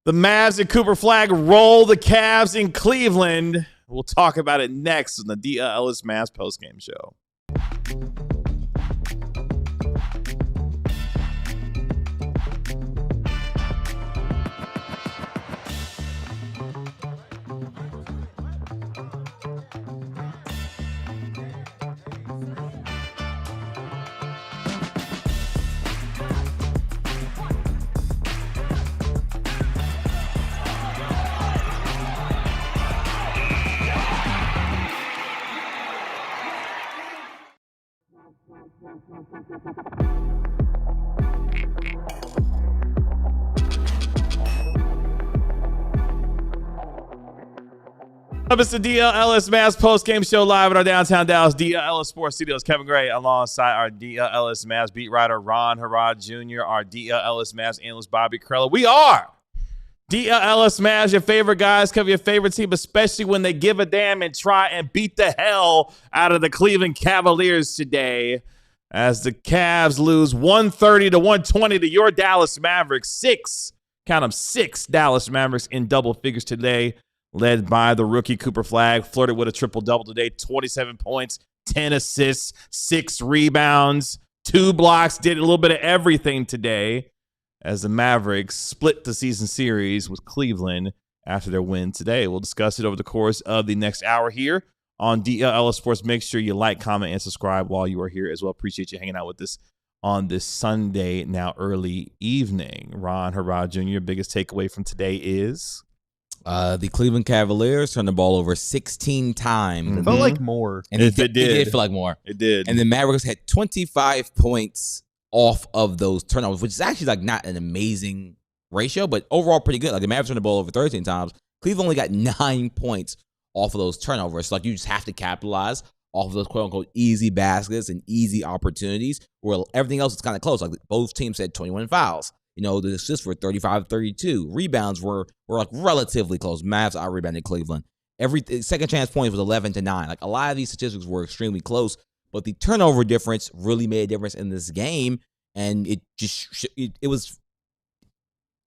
The Mavs and Cooper Flagg roll the Cavs in Cleveland. We'll talk about it next on the DLLS Mavs postgame show. It's the DLLS Mavs post-game show live at our downtown Dallas DLLS Sports Studios. Kevin Gray alongside our DLLS Mavs beat writer Ron Harrod Jr., our DLLS Mavs analyst Bobby Krella. We are DLLS Mavs, your favorite guys, cover your favorite team, especially when they give a damn and try and beat the hell out of the Cleveland Cavaliers today. As the Cavs lose 130-120 to your Dallas Mavericks. Six Dallas Mavericks in double figures today, led by the rookie Cooper Flagg. Flirted with a triple-double today, 27 points, 10 assists, 6 rebounds, 2 blocks, did a little bit of everything today as the Mavericks split the season series with Cleveland after their win today. We'll discuss it over the course of the next hour here on DLLS Sports. Make sure you like, comment, and subscribe while you are here as well. Appreciate you hanging out with us on this Sunday, now early evening. Ron Harrod Jr., your biggest takeaway from today is? The Cleveland Cavaliers turned the ball over 16 times. It felt like more. And it did feel like more. It did. And the Mavericks had 25 points off of those turnovers, which is actually like not an amazing ratio, but overall pretty good. Like the Mavericks turned the ball over 13 times. Cleveland only got 9 points off of those turnovers. So like you just have to capitalize off of those quote-unquote easy baskets and easy opportunities where everything else is kind of close. Like both teams had 21 fouls. You know, the assists were 35-32. Rebounds were like relatively close. Mavs out-rebounded Cleveland. Every second chance points was 11-9. Like a lot of these statistics were extremely close, but the turnover difference really made a difference in this game, and it just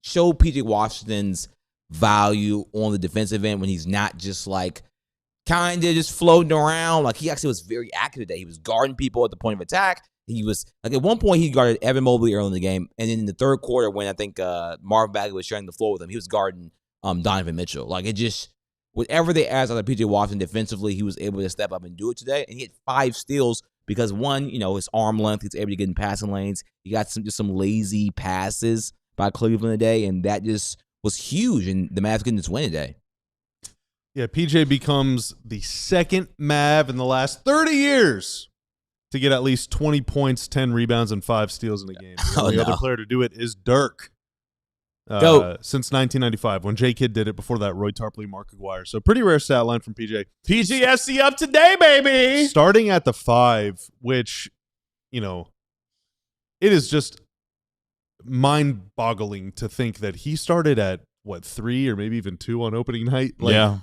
showed PJ Washington's value on the defensive end when he's not just like kind of just floating around. Like he actually was very active today. He was guarding people at the point of attack. He was like at one point he guarded Evan Mobley early in the game, and then in the third quarter when I think Marvin Bagley was sharing the floor with him, he was guarding Donovan Mitchell. Like it just whatever they asked out of PJ Washington defensively, he was able to step up and do it today. And he had 5 steals because one, you know, his arm length, he's able to get in passing lanes. He got some lazy passes by Cleveland today, and that just was huge. And the Mavs getting this win today. Yeah, PJ becomes the second Mav in the last 30 years to get at least 20 points, 10 rebounds, and 5 steals in a game. The only other player to do it is Dirk. Since 1995, when J-Kidd did it. Before that, Roy Tarpley, Mark Aguirre. So pretty rare stat line from PJ. PGFC up today, baby! Starting at the 5, which, you know, it is just mind-boggling to think that he started at, 3 or maybe even 2 on opening night? Like, yeah.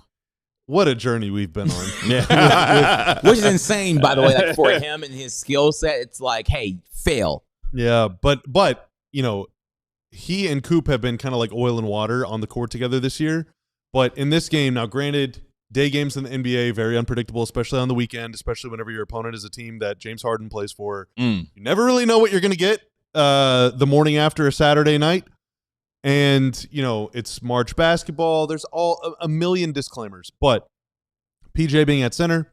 What a journey we've been on. Yeah. Which is insane, by the way. Like for him and his skill set, it's like, hey, fail. Yeah, but you know, he and Coop have been kind of like oil and water on the court together this year. But in this game, now granted, day games in the NBA, very unpredictable, especially on the weekend, especially whenever your opponent is a team that James Harden plays for. You never really know what you're going to get the morning after a Saturday night. And, you know, it's March basketball. There's a million disclaimers. But PJ being at center,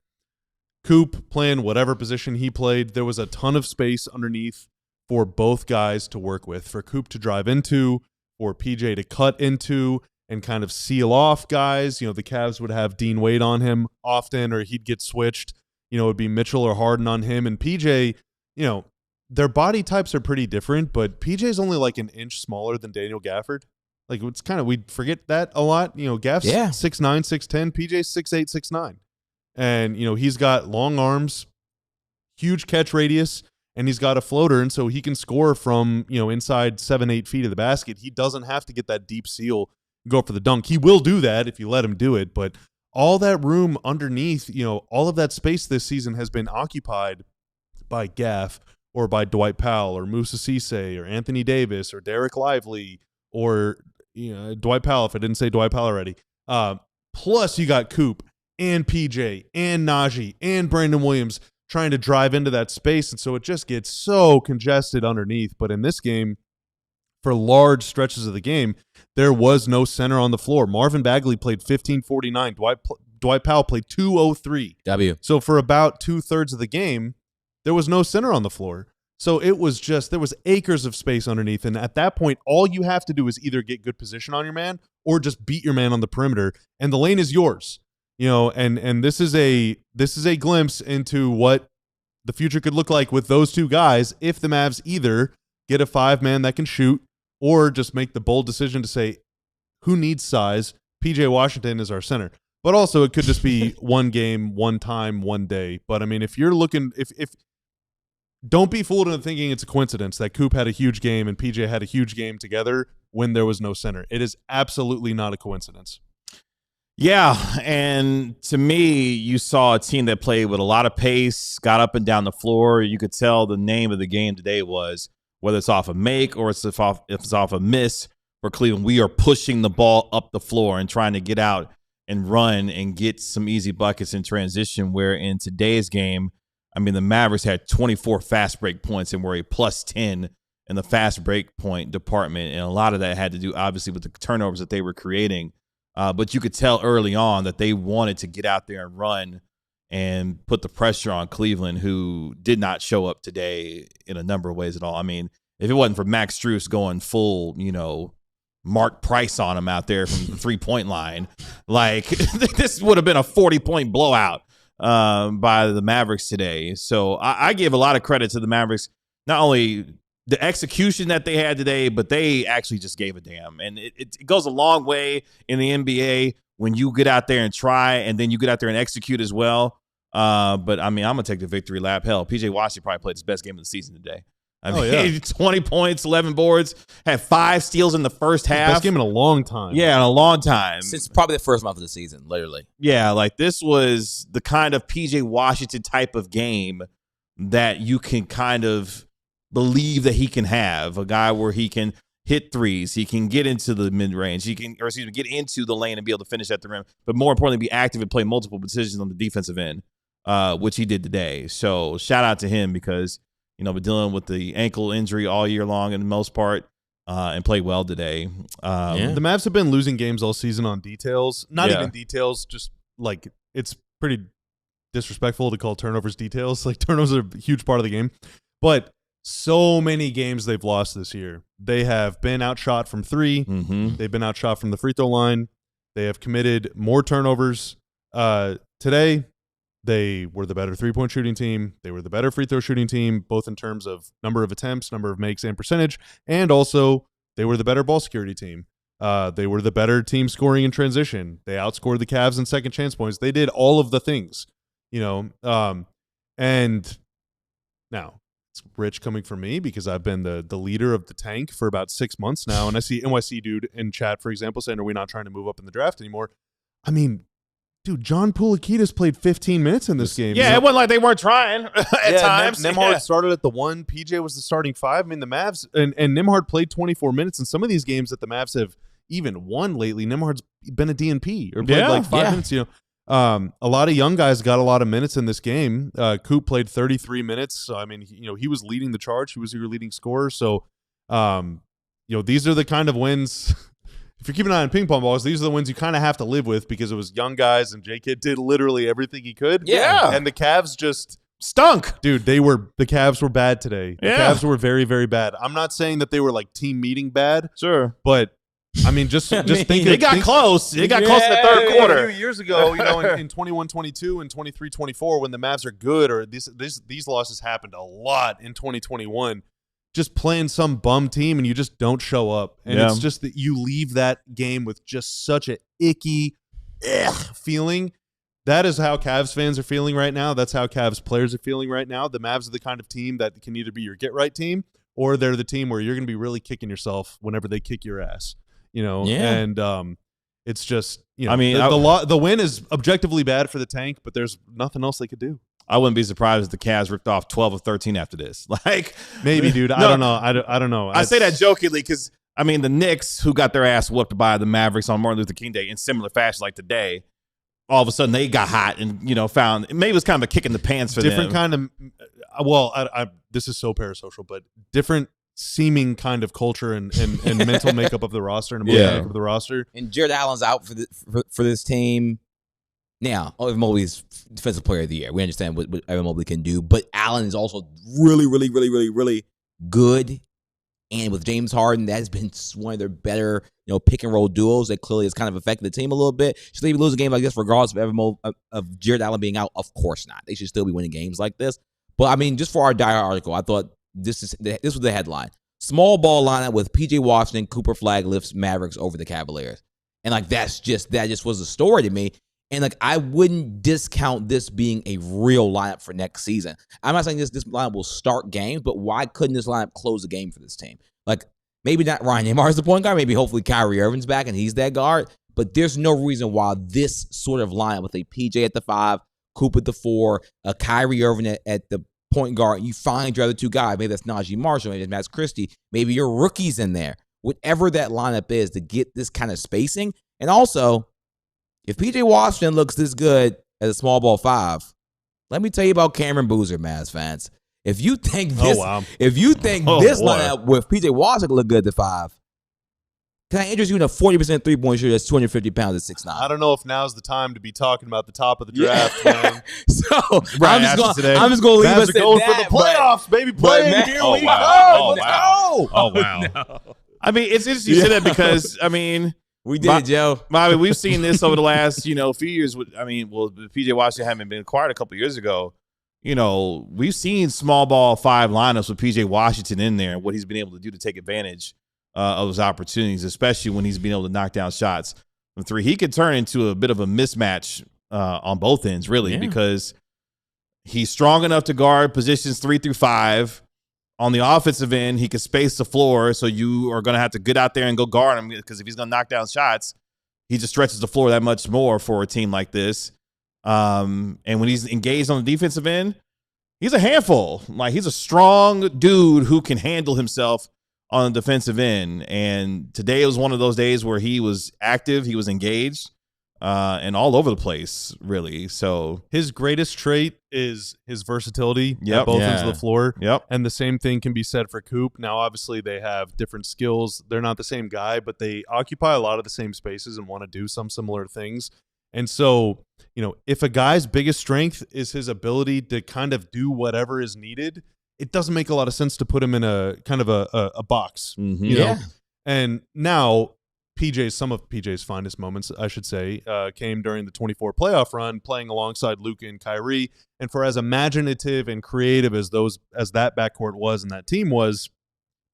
Coop playing whatever position he played, there was a ton of space underneath for both guys to work with, for Coop to drive into, for PJ to cut into and kind of seal off guys. You know, the Cavs would have Dean Wade on him often, or he'd get switched. You know, it would be Mitchell or Harden on him. And PJ, you know, their body types are pretty different, but PJ's only like an inch smaller than Daniel Gafford. Like it's kind of, we forget that a lot. You know, Gaff's 6'9", 6'10", PJ's 6'8", 6'9". And, you know, he's got long arms, huge catch radius, and he's got a floater, and so he can score from, you know, inside 7-8 feet of the basket. He doesn't have to get that deep seal, go for the dunk. He will do that if you let him do it, but all that room underneath, you know, all of that space this season has been occupied by Gaff, or by Dwight Powell, or Moussa Cisse, or Anthony Davis, or Derek Lively, or Dwight Powell, if I didn't say Dwight Powell already. Plus you got Coop and PJ and Naji and Brandon Williams trying to drive into that space. And so it just gets so congested underneath. But in this game, for large stretches of the game, there was no center on the floor. Marvin Bagley played 15:49. Dwight Powell played 2:03. W. So for about 2/3 of the game, there was no center on the floor. So it was there was acres of space underneath. And at that point, all you have to do is either get good position on your man or just beat your man on the perimeter. And the lane is yours. And this is a glimpse into what the future could look like with those two guys if the Mavs either get a 5-man that can shoot or just make the bold decision to say, who needs size? PJ Washington is our center. But also it could just be one game, one time, one day. But I mean, if you're looking, if don't be fooled into thinking it's a coincidence that Coop had a huge game and PJ had a huge game together when there was no center. It is absolutely not a coincidence. Yeah, and to me, you saw a team that played with a lot of pace, got up and down the floor. You could tell the name of the game today was, whether it's off a make or if it's off a miss for Cleveland, we are pushing the ball up the floor and trying to get out and run and get some easy buckets in transition, where in today's game, I mean, the Mavericks had 24 fast break points and were a plus 10 in the fast break point department. And a lot of that had to do, obviously, with the turnovers that they were creating. But you could tell early on that they wanted to get out there and run and put the pressure on Cleveland, who did not show up today in a number of ways at all. I mean, if it wasn't for Max Strus going full, Mark Price on him out there from the 3-point line, like this would have been a 40-point blowout by the Mavericks today. So I give a lot of credit to the Mavericks, not only the execution that they had today, but they actually just gave a damn. And it goes a long way in the NBA when you get out there and try, and then you get out there and execute as well. But I mean, I'm going to take the victory lap. Hell, PJ Washington probably played his best game of the season today. I mean, 20 points, 11 boards, had 5 steals in the first half. Best game in a long time. Yeah, in a long time. Since probably the first month of the season, literally. Yeah, like this was the kind of PJ Washington type of game that you can kind of believe that he can have. A guy where he can hit threes, he can get into the mid-range, get into the lane and be able to finish at the rim, but more importantly, be active and play multiple positions on the defensive end, which he did today. So shout out to him because, been dealing with the ankle injury all year long in the most part, and played well today. The Mavs have been losing games all season on details. Not even details, just like it's pretty disrespectful to call turnovers details. Like turnovers are a huge part of the game. But so many games they've lost this year. They have been outshot from 3. Mm-hmm. They've been outshot from the free throw line. They have committed more turnovers. Today, they were the better three-point shooting team. They were the better free throw shooting team, both in terms of number of attempts, number of makes, and percentage. And also, they were the better ball security team. They were the better team scoring in transition. They outscored the Cavs in second chance points. They did all of the things, and now it's rich coming from me because I've been the leader of the tank for about 6 months now. And I see NYC dude in chat, for example, saying, are we not trying to move up in the draft anymore? I mean, dude, John Poulikitis played 15 minutes in this game. Yeah, it wasn't like they weren't trying at times. Nembhard started at the 1. PJ was the starting 5. I mean, the Mavs and Nembhard played 24 minutes in some of these games that the Mavs have even won lately. Nembhard's been a DNP or played like 5 minutes. A lot of young guys got a lot of minutes in this game. Coop played 33 minutes. So, I mean, he was leading the charge. He was your leading scorer. So, these are the kind of wins. If you're keeping an eye on ping pong balls, these are the wins you kind of have to live with because it was young guys and J-Kid did literally everything he could. Yeah. And the Cavs just stunk. Dude, the Cavs were bad today. The Yeah. Cavs were very, very bad. I'm not saying that they were like team meeting bad. Sure. But I mean, just think it got close. It got close in the third A quarter. few years ago, in 21-22 and 23-24, when the Mavs are good, or these losses happened a lot in 2021. Just playing some bum team and you just don't show up, and it's just that you leave that game with just such an icky feeling. That is how Cavs fans are feeling right now. That's how Cavs players are feeling right now. The Mavs are the kind of team that can either be your get right team, or they're the team where you're going to be really kicking yourself whenever they kick your ass. And it's just, I mean, the win is objectively bad for the tank, but there's nothing else they could do. I wouldn't be surprised if the Cavs ripped off 12 of 13 after this. Like maybe, dude. I don't know. I don't know. I say that jokingly because I mean, the Knicks, who got their ass whooped by the Mavericks on Martin Luther King Day in similar fashion like today, all of a sudden they got hot and, found maybe it was kind of a kick in the pants for different them. kind of, well, this is so parasocial, but different seeming kind of culture and mental makeup of the roster and emotional makeup of the roster. And Jared Allen's out for this team. Now, Evan Mobley's Defensive Player of the Year. We understand what Evan Mobley can do, but Allen is also really, really, really, really, really good. And with James Harden, that has been one of their better, pick and roll duos that clearly has kind of affected the team a little bit. Should they lose a game like this regardless of Jared Allen being out? Of course not. They should still be winning games like this. But I mean, just for our dire article, I thought this was the headline: small ball lineup with PJ Washington, Cooper Flagg lifts Mavericks over the Cavaliers, and that just was a story to me. And I wouldn't discount this being a real lineup for next season. I'm not saying this lineup will start games, but why couldn't this lineup close the game for this team? Maybe not Ryan Neymar is the point guard. Maybe hopefully Kyrie Irving's back and he's that guard. But there's no reason why this sort of lineup with a PJ at the 5, Coop at the 4, a Kyrie Irving at the point guard, you find your other two guys. Maybe that's Naji Marshall, maybe that's Max Christie, maybe your rookies in there. Whatever that lineup is to get this kind of spacing. And also, if PJ Washington looks this good as a small ball 5, let me tell you about Cameron Boozer, Mavs fans. If you think this, lineup with PJ Washington look good at the 5, can I interest you in a 40% 3-point shooter that's 250 pounds at 6'9"? I don't know if now's the time to be talking about the top of the draft, man. So I'm just going to leave us at going that. For the playoffs, baby. Play-in, here we go. Let's go. Oh, wow. No. I mean, it's interesting you say that because, we did it, Joe. Bobby, we've seen this over the last, few years. PJ Washington having been acquired a couple years ago. We've seen small ball 5 lineups with PJ Washington in there and what he's been able to do to take advantage of those opportunities, especially when he's been able to knock down shots from 3. He could turn into a bit of a mismatch on both ends, really, because he's strong enough to guard positions 3 through 5. On the offensive end, he can space the floor, so you are going to have to get out there and go guard him because if he's going to knock down shots, he just stretches the floor that much more for a team like this. And when he's engaged on the defensive end, he's a handful. He's a strong dude who can handle himself on the defensive end. And today was one of those days where he was active, he was engaged, and all over the place, really. So his greatest trait is his versatility at both ends of the floor. Yep. And the same thing can be said for Coop. Now, obviously, they have different skills. They're not the same guy, but they occupy a lot of the same spaces and want to do some similar things. And so, if a guy's biggest strength is his ability to kind of do whatever is needed, it doesn't make a lot of sense to put him in a kind of a box. Mm-hmm. You know? And now some of PJ's finest moments, I should say, came during the 24 playoff run, playing alongside Luka and Kyrie. And for as imaginative and creative as that backcourt was and that team was,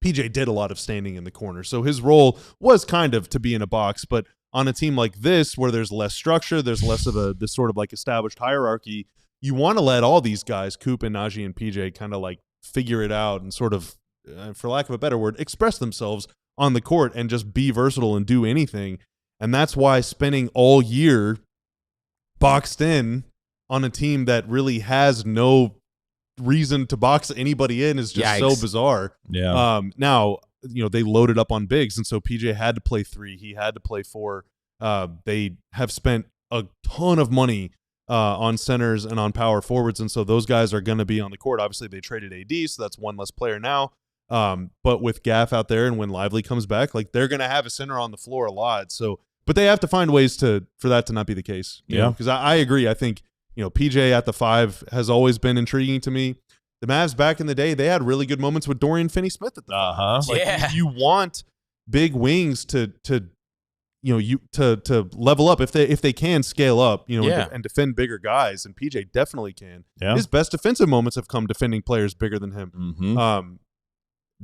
PJ did a lot of standing in the corner. So his role was kind of to be in a box, but on a team like this, where there's less structure, there's less of this sort of established hierarchy, you want to let all these guys, Coop and Naji and PJ, kind of figure it out and sort of, for lack of a better word, express themselves on the court and just be versatile and do anything. And that's why spending all year boxed in on a team that really has no reason to box anybody in is just so bizarre. Yeah. Now, they loaded up on bigs, and so PJ had to play 3. He had to play 4. They have spent a ton of money on centers and on power forwards, and so those guys are going to be on the court. Obviously, they traded AD, so that's one less player now. But with Gaff out there and when Lively comes back, they're going to have a center on the floor a lot. So, but they have to find ways for that to not be the case. Because I agree. I think, PJ at the 5 has always been intriguing to me. The Mavs back in the day, they had really good moments with Dorian Finney-Smith at the 5. You want big wings to level up if they can scale up, and defend bigger guys, and PJ definitely can. Yeah. His best defensive moments have come defending players bigger than him. Mm-hmm.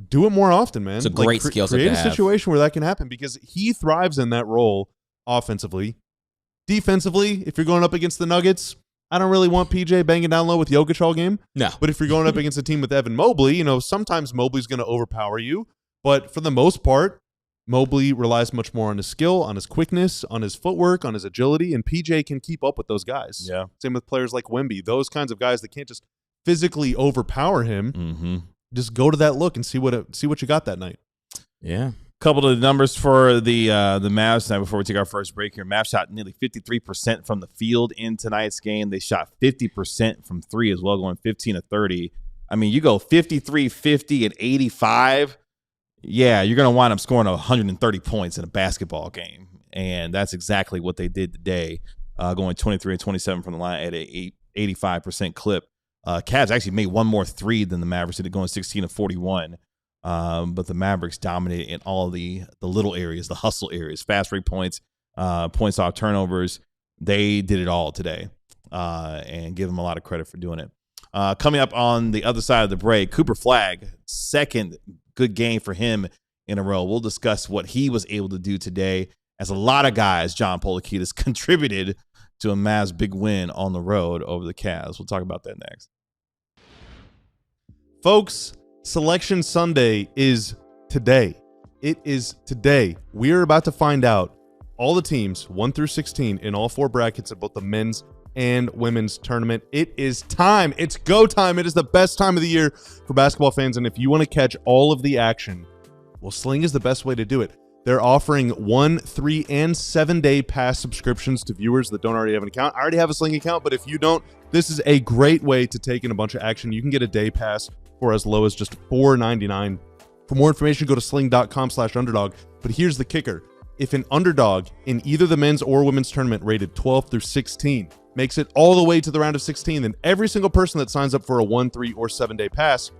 Do it more often, man. It's a great skill set. Create a situation where that can happen because he thrives in that role offensively. Defensively, if you're going up against the Nuggets, I don't really want PJ banging down low with Jokic all game. No. But if you're going up against a team with Evan Mobley, sometimes Mobley's going to overpower you. But for the most part, Mobley relies much more on his skill, on his quickness, on his footwork, on his agility, and PJ can keep up with those guys. Yeah. Same with players like Wemby. Those kinds of guys that can't just physically overpower him. Mm-hmm. Just go to that look and see what you got that night. Yeah. Couple of the numbers for the Mavs tonight before we take our first break here. Mavs shot nearly 53% from the field in tonight's game. They shot 50% from three as well, going 15 of 30. I mean, you go 53, 50, and 85. Yeah, you're going to wind up scoring 130 points in a basketball game. And that's exactly what they did today, going 23 and 27 from the line at a 85% clip. Cavs actually made one more three than the Mavericks did, going 16 of 41. But the Mavericks dominated in all the little areas, the hustle areas, fast break points, points off turnovers. They did it all today, and give them a lot of credit for doing it. Coming up on the other side of the break, Cooper Flagg, second good game for him in a row. We'll discuss what he was able to do today, as a lot of guys, John Polikitis, contributed to a Mavs big win on the road over the Cavs. We'll talk about that next. Folks, Selection Sunday is today. It is today. We are about to find out all the teams 1 through 16 in all four brackets of both the men's and women's tournament. It is time. It's go time. It is the best time of the year for basketball fans. And if you want to catch all of the action, well, Sling is the best way to do it. They're offering 1, 3, and 7-day pass subscriptions to viewers that don't already have an account. I already have a Sling account, but if you don't, this is a great way to take in a bunch of action. You can get a day pass for as low as just $4.99. For more information, go to sling.com/underdog. But here's the kicker. If an underdog in either the men's or women's tournament rated 12 through 16 makes it all the way to the round of 16, then every single person that signs up for a 1, 3, or 7-day pass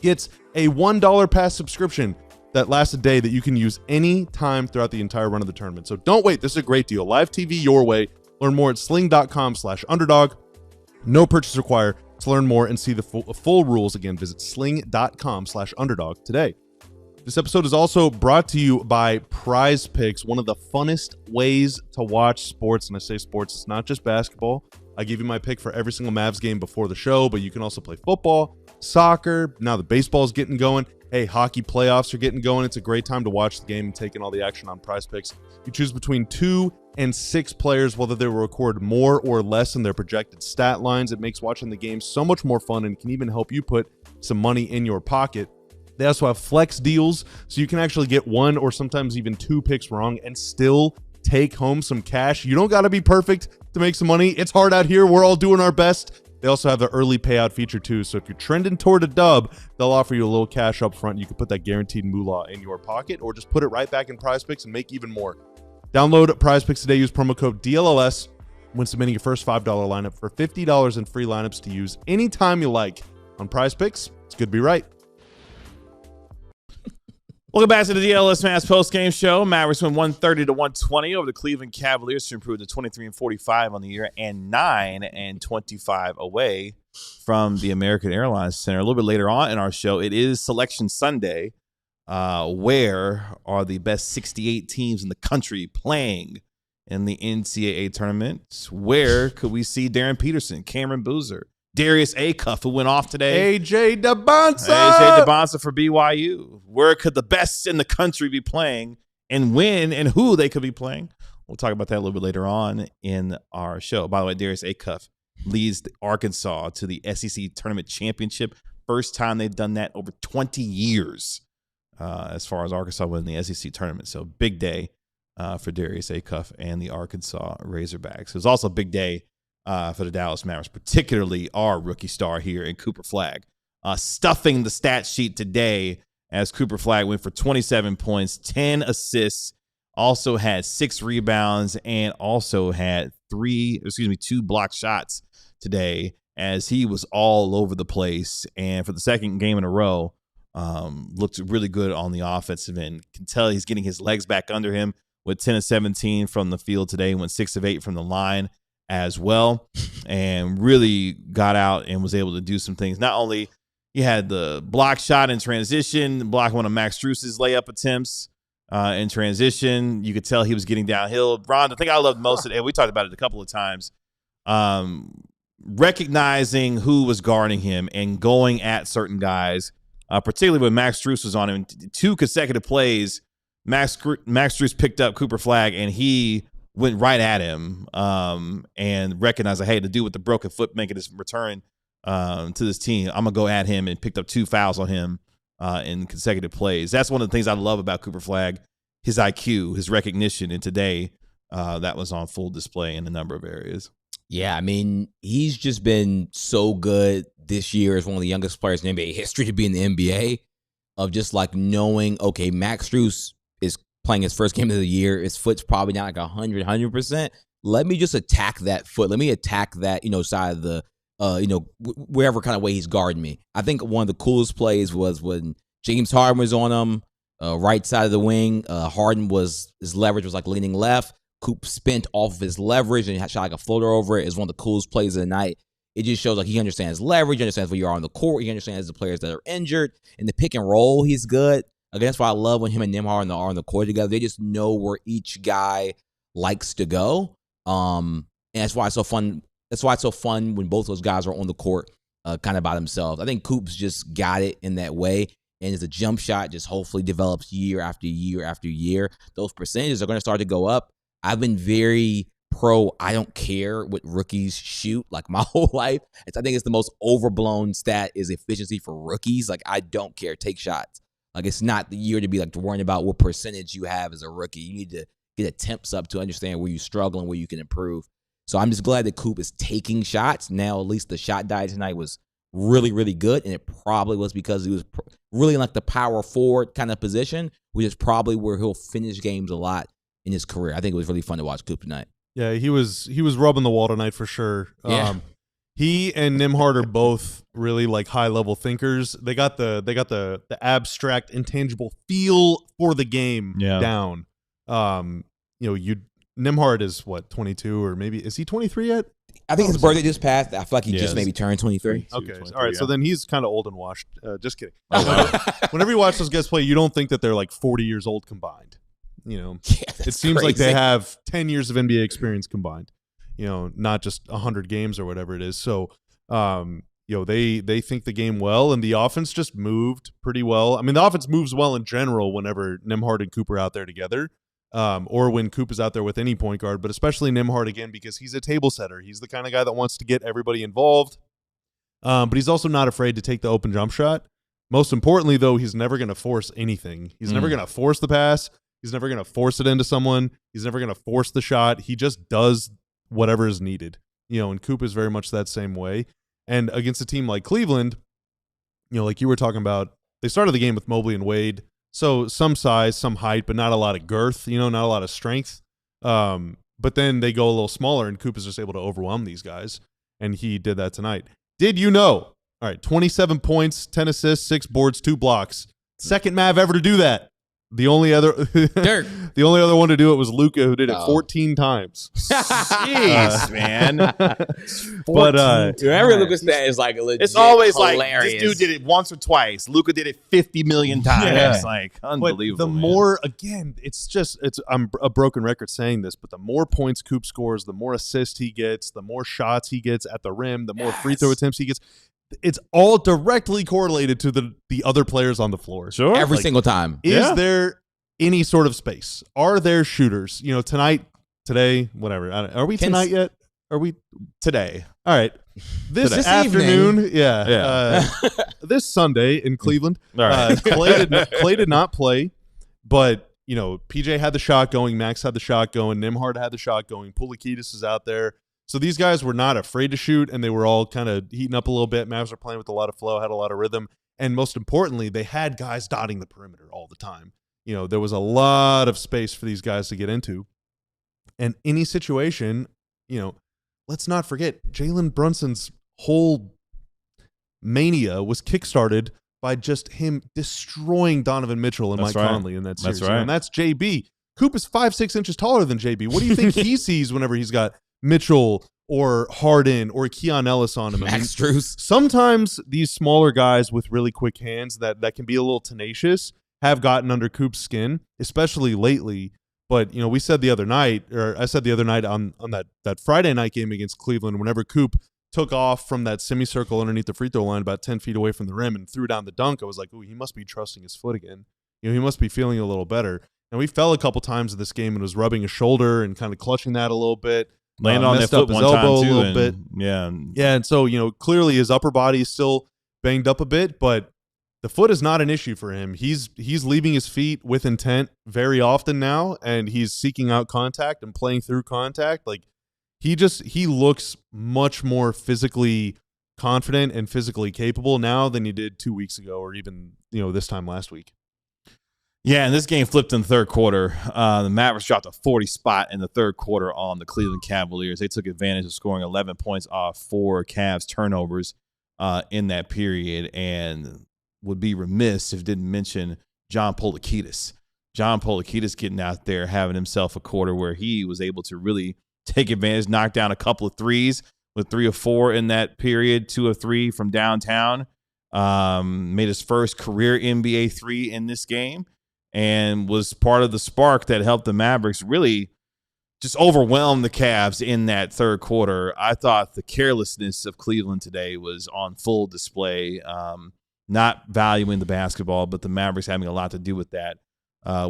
gets a $1 pass subscription that lasts a day that you can use any time throughout the entire run of the tournament. So don't wait. This is a great deal. Live TV your way. Learn more at sling.com/underdog. No purchase required. To learn more and see the full rules, again, visit sling.com/underdog today. This episode is also brought to you by Prize Picks, one of the funnest ways to watch sports. And I say sports, it's not just basketball. I give you my pick for every single Mavs game before the show, but you can also play football, soccer. Now the baseball is getting going. Hey, hockey playoffs are getting going. It's a great time to watch the game and take in all the action on Prize Picks. You choose between 2 and 6 players, whether they will record more or less in their projected stat lines. It makes watching the game so much more fun and can even help you put some money in your pocket. They also have flex deals, so you can actually get 1 or sometimes even 2 picks wrong and still take home some cash. You don't got to be perfect to make some money. It's hard out here. We're all doing our best. They also have the early payout feature too, so if you're trending toward a dub, they'll offer you a little cash up front. You can put that guaranteed moolah in your pocket or just put it right back in Prize Picks and make even more. Download Prize Picks today. Use promo code DLLS when submitting your first $5 lineup for $50 in free lineups to use anytime you like. On Prize Picks, it's good to be right. Welcome back to the DLLS Mavs post-game show. Mavericks win 130-120 over the Cleveland Cavaliers to improve to 23-45 on the year and 9-25 away from the American Airlines Center. A little bit later on in our show, it is Selection Sunday. Where are the best 68 teams in the country playing in the NCAA tournament? Where could we see Darren Peterson, Cameron Boozer, Darius Acuff, who went off today. AJ DeBonsa. AJ DeBonsa for BYU. Where could the best in the country be playing and when and who they could be playing? We'll talk about that a little bit later on in our show. By the way, Darius Acuff leads Arkansas to the SEC Tournament Championship. First time they've done that over 20 years as far as Arkansas winning the SEC Tournament. So big day for Darius Acuff and the Arkansas Razorbacks. It was also a big day for the Dallas Mavericks, particularly our rookie star here in Cooper Flagg. Stuffing the stat sheet today as Cooper Flagg went for 27 points, 10 assists, also had 6 rebounds, and also had 2 blocked shots today as he was all over the place. And for the second game in a row, looked really good on the offensive end. Can tell he's getting his legs back under him with 10 of 17 from the field today, went 6 of 8 from the line as well, and really got out and was able to do some things. Not only he had the block shot in transition, blocking one of Max Strus's layup attempts in transition. You could tell he was getting downhill. Ron, the thing I loved most, and we talked about it a couple of times, recognizing who was guarding him and going at certain guys, particularly when Max Strus was on him. 2 consecutive plays, Max Strus picked up Cooper Flagg, and he went right at him and recognized, hey, the dude with the broken foot making his return to this team, I'm going to go at him, and picked up 2 fouls on him in consecutive plays. That's one of the things I love about Cooper Flagg, his IQ, his recognition, and today that was on full display in a number of areas. Yeah, I mean, he's just been so good this year as one of the youngest players in NBA history to be in the NBA, of just like knowing, okay, Max Strus is playing his first game of the year. His foot's probably not like 100%. Let me just attack that foot. Let me attack that, side of the, wherever kind of way he's guarding me. I think one of the coolest plays was when James Harden was on him, right side of the wing. Harden his leverage was like leaning left. Coop spent off of his leverage and shot like a floater over it. Is one of the coolest plays of the night. It just shows like he understands leverage, he understands where you are on the court, he understands the players that are injured. In the pick and roll, he's good. Again, that's why I love when him and Nembhard are on the court together. They just know where each guy likes to go. And that's why it's so fun. That's why it's so fun when both those guys are on the court kind of by themselves. I think Coop's just got it in that way. And as a jump shot just hopefully develops year after year after year, those percentages are going to start to go up. I've been very I don't care what rookies shoot like my whole life. I think it's the most overblown stat is efficiency for rookies. Like, I don't care. Take shots. Like, it's not the year to be like worrying about what percentage you have as a rookie. You need to get attempts up to understand where you struggle and where you can improve. So I'm just glad that Coop is taking shots. Now, at least the shot diet tonight was really, really good. And it probably was because he was really in like the power forward kind of position, which is probably where he'll finish games a lot in his career. I think it was really fun to watch Coop tonight. Yeah, he was rubbing the wall tonight for sure. Yeah. He and Nembhard are both really like high level thinkers. They got the abstract, intangible feel for the game down. Nembhard is what, 22 or maybe is he 23 yet? I think his birthday just passed. I feel like he just maybe turned 23. Okay, all right. So then he's kind of old and washed. Just kidding. Whenever you watch those guys play, you don't think that they're like 40 years old combined. It seems crazy. like they have 10 years of NBA experience combined, not just 100 games or whatever it is. So, they think the game well, and the offense just moved pretty well. I mean, the offense moves well in general whenever Nembhard and Coop are out there together, or when Coop is out there with any point guard, but especially Nembhard again, because he's a table setter. He's the kind of guy that wants to get everybody involved, but he's also not afraid to take the open jump shot. Most importantly, though, he's never going to force anything. He's never going to force the pass. He's never going to force it into someone. He's never going to force the shot. He just does whatever is needed. And Coop is very much that same way. And against a team like Cleveland, like you were talking about, they started the game with Mobley and Wade. So some size, some height, but not a lot of girth, not a lot of strength. But then they go a little smaller, and Coop is just able to overwhelm these guys. And he did that tonight. Did you know? All right, 27 points, 10 assists, 6 boards, 2 blocks. Second Mav ever to do that. The only other one to do it was Luka, who did it 14 times. Jeez, man. But every Luka stat is like legit. It's always hilarious. Like this dude did it once or twice. Luka did it 50 million times. Yeah. It's like unbelievable. But the more, again, I'm a broken record saying this, but the more points Coop scores, the more assists he gets, the more shots he gets at the rim, the more free throw attempts he gets. It's all directly correlated to the other players on the floor. Sure. Every single time. Is there any sort of space? Are there shooters? Today, whatever. Are we tonight yet? Are we today? All right. This afternoon, this Sunday in Cleveland, All right. Clay did not play, but PJ had the shot going, Max had the shot going, Nembhard had the shot going, Poulikitis is out there. So these guys were not afraid to shoot, and they were all kind of heating up a little bit. Mavs were playing with a lot of flow, had a lot of rhythm, and most importantly, they had guys dotting the perimeter all the time. There was a lot of space for these guys to get into. And any situation, let's not forget, Jalen Brunson's whole mania was kickstarted by just him destroying Donovan Mitchell and Mike Conley in that series. That's right. And that's JB. Coop is 5'6" inches taller than JB. What do you think he sees whenever he's got Mitchell or Harden or Keon Ellis on him? Max Strus. Sometimes these smaller guys with really quick hands that can be a little tenacious have gotten under Coop's skin, especially lately. But, we said the other night, or I said the other night on that Friday night game against Cleveland, whenever Coop took off from that semicircle underneath the free throw line about 10 feet away from the rim and threw down the dunk, I was like, ooh, he must be trusting his foot again. He must be feeling a little better. And we fell a couple times in this game and was rubbing his shoulder and kind of clutching that a little bit. Landed on that foot one time, too. A little bit. Yeah. Yeah, and so, clearly his upper body is still banged up a bit, but the foot is not an issue for him. He's leaving his feet with intent very often now, and he's seeking out contact and playing through contact. Like he looks much more physically confident and physically capable now than he did 2 weeks ago, or even this time last week. Yeah, and this game flipped in the third quarter. The Mavericks dropped a 40 spot in the third quarter on the Cleveland Cavaliers. They took advantage of scoring 11 points off 4 Cavs turnovers in that period, and would be remiss if didn't mention John Polakidis. John Polakidis getting out there, having himself a quarter where he was able to really take advantage, knock down a couple of threes with 3 of 4 in that period, 2 of 3 from downtown. Made his first career NBA 3 in this game, and was part of the spark that helped the Mavericks really just overwhelm the Cavs in that third quarter. I thought the carelessness of Cleveland today was on full display. Not valuing the basketball, but the Mavericks having a lot to do with that,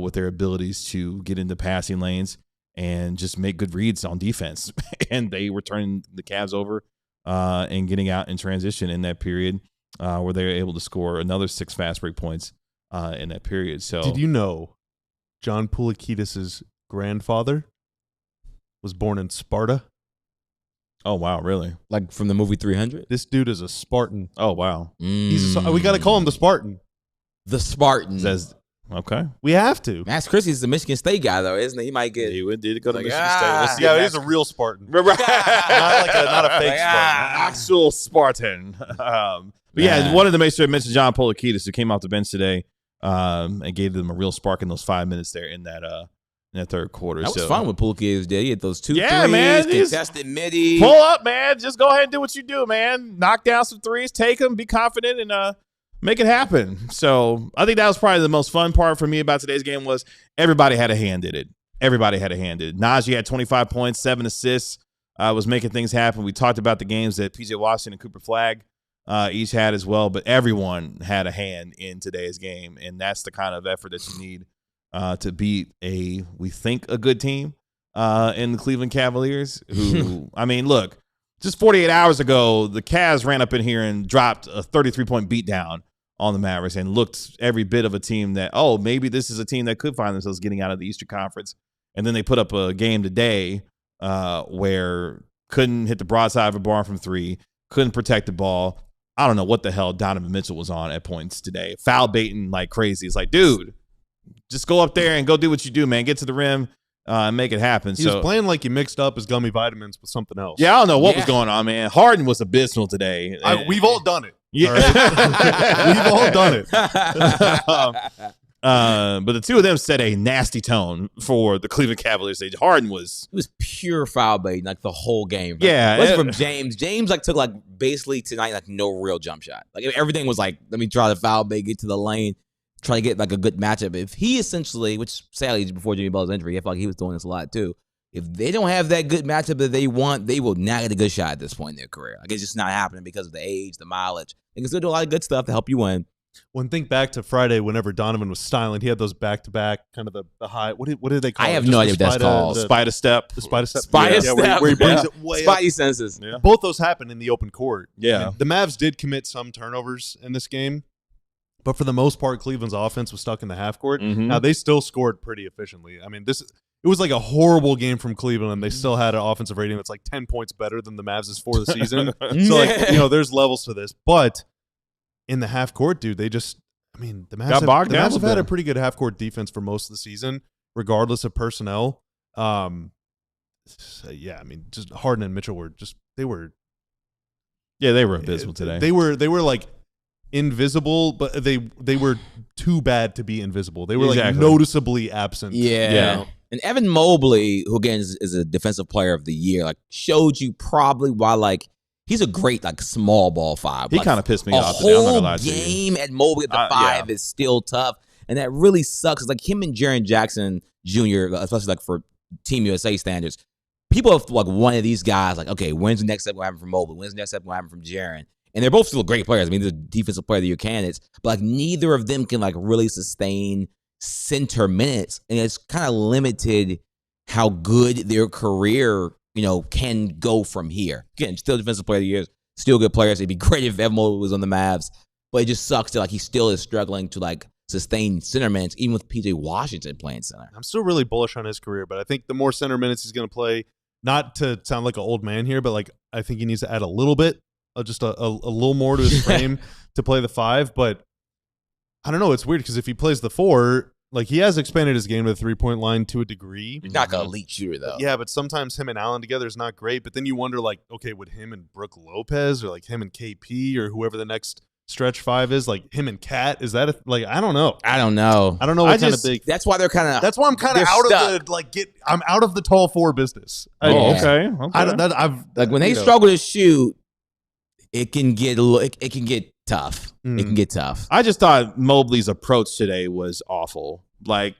with their abilities to get into passing lanes and just make good reads on defense. And they were turning the Cavs over and getting out in transition in that period, where they were able to score another 6 fast break points in that period. So, did you know John Poulakidis' grandfather was born in Sparta? Oh, wow, really? Like from the movie 300? This dude is a Spartan. Oh, wow. We got to call him the Spartan. The Spartan. Says, okay. We have to. Max Christie's the Michigan State guy, though, isn't he? He might get. He did go to Like, Michigan State. We'll see Yeah, if he's a real Spartan. Right. not a fake Like, Spartan. Actual Spartan. But yeah, wanted to make sure I mentioned John Polakidis, who came off the bench today and gave them a real spark in those 5 minutes there in that third quarter. That was fun with Poulakidis did. He had those 2 threes, man, contested midi. Pull up, man. Just go ahead and do what you do, man. Knock down some threes, take them, be confident, and make it happen. So I think that was probably the most fun part for me about today's game was everybody had a hand in it. Everybody had a hand in it. Naji had 25 points, 7 assists, was making things happen. We talked about the games that P.J. Washington and Cooper Flagg each had as well, but everyone had a hand in today's game, and that's the kind of effort that you need to beat we think a good team in the Cleveland Cavaliers, who, I mean, look, just 48 hours ago, the Cavs ran up in here and dropped a 33-point beatdown on the Mavericks and looked every bit of a team that, maybe this is a team that could find themselves getting out of the Eastern Conference. And then they put up a game today where couldn't hit the broadside of a barn from 3, couldn't protect the ball. I don't know what the hell Donovan Mitchell was on at points today. Foul baiting like crazy. It's like, dude, just go up there and go do what you do, man. Get to the rim and make it happen. He was playing like he mixed up his gummy vitamins with something else. Yeah, I don't know what was going on, man. Harden was abysmal today. We've all done it. Yeah. All right? We've all done it. But the two of them set a nasty tone for the Cleveland Cavaliers. Harden was pure foul bait like the whole game. Yeah, it was from James. James took basically tonight no real jump shot. Everything was let me try the foul bait, get to the lane, try to get a good matchup. If he essentially, which sadly before Jimmy Butler's injury, I felt like he was doing this a lot too. If they don't have that good matchup that they want, they will not get a good shot at this point in their career. It's just not happening because of the age, the mileage. They can still do a lot of good stuff to help you win. When think back to Friday, whenever Donovan was styling, he had those back-to-back, kind of the high. What did they call it? I have no idea what that's called. Spider step. The spider step. Spider step. Where he brings it way up. Spidey senses. Yeah. Both those happened in the open court. Yeah. And the Mavs did commit some turnovers in this game, but for the most part, Cleveland's offense was stuck in the half court. Mm-hmm. Now, they still scored pretty efficiently. I mean, it was like a horrible game from Cleveland, and they still had an offensive rating that's 10 points better than the Mavs' for the season. So, there's levels to this. But in the half court, dude, the Mavs have had a pretty good half court defense for most of the season, regardless of personnel. Just Harden and Mitchell they were abysmal today. They were invisible, but they were too bad to be invisible. They were noticeably absent. Yeah. And Evan Mobley, who again is a defensive player of the year, showed you probably why he's a great small ball 5. He kind of pissed me off today. I'm not gonna lie to you. A whole game at Mobley at the 5 is still tough, and that really sucks. It's him and Jaren Jackson Jr., especially for Team USA standards. People have one of these guys okay, when's the next step going to happen from Mobley? When's the next step going to happen from Jaren? And they're both still great players. I mean, they're defensive player of the year candidates, but neither of them can really sustain center minutes, and it's kind of limited how good their career can go from here. Again, still defensive player of the year, still good players. It'd be great if Evan Mobley was on the Mavs, but it just sucks that like he still is struggling to like sustain center minutes, even with PJ Washington playing center. I'm still really bullish on his career, but I think the more center minutes he's going to play, not to sound like an old man here, but like I think he needs to add a little bit, just a little more to his frame to play the 5. But I don't know. It's weird because if he plays the 4, like he has expanded his game to the 3-point line to a degree. He's not an elite shooter though. Yeah, but sometimes him and Allen together is not great. But then you wonder, like, okay, would him and Brook Lopez or like him and KP or whoever the next stretch 5 is, like him and Cat, is that like I don't know. I don't know what kind of big. That's why they're kind of. That's why I'm kind of out stuck. of the like I'm out of the tall 4 business. Okay. Like when they struggle to shoot, it can get it can get tough. It can get tough. I just thought Mobley's approach today was awful. Like,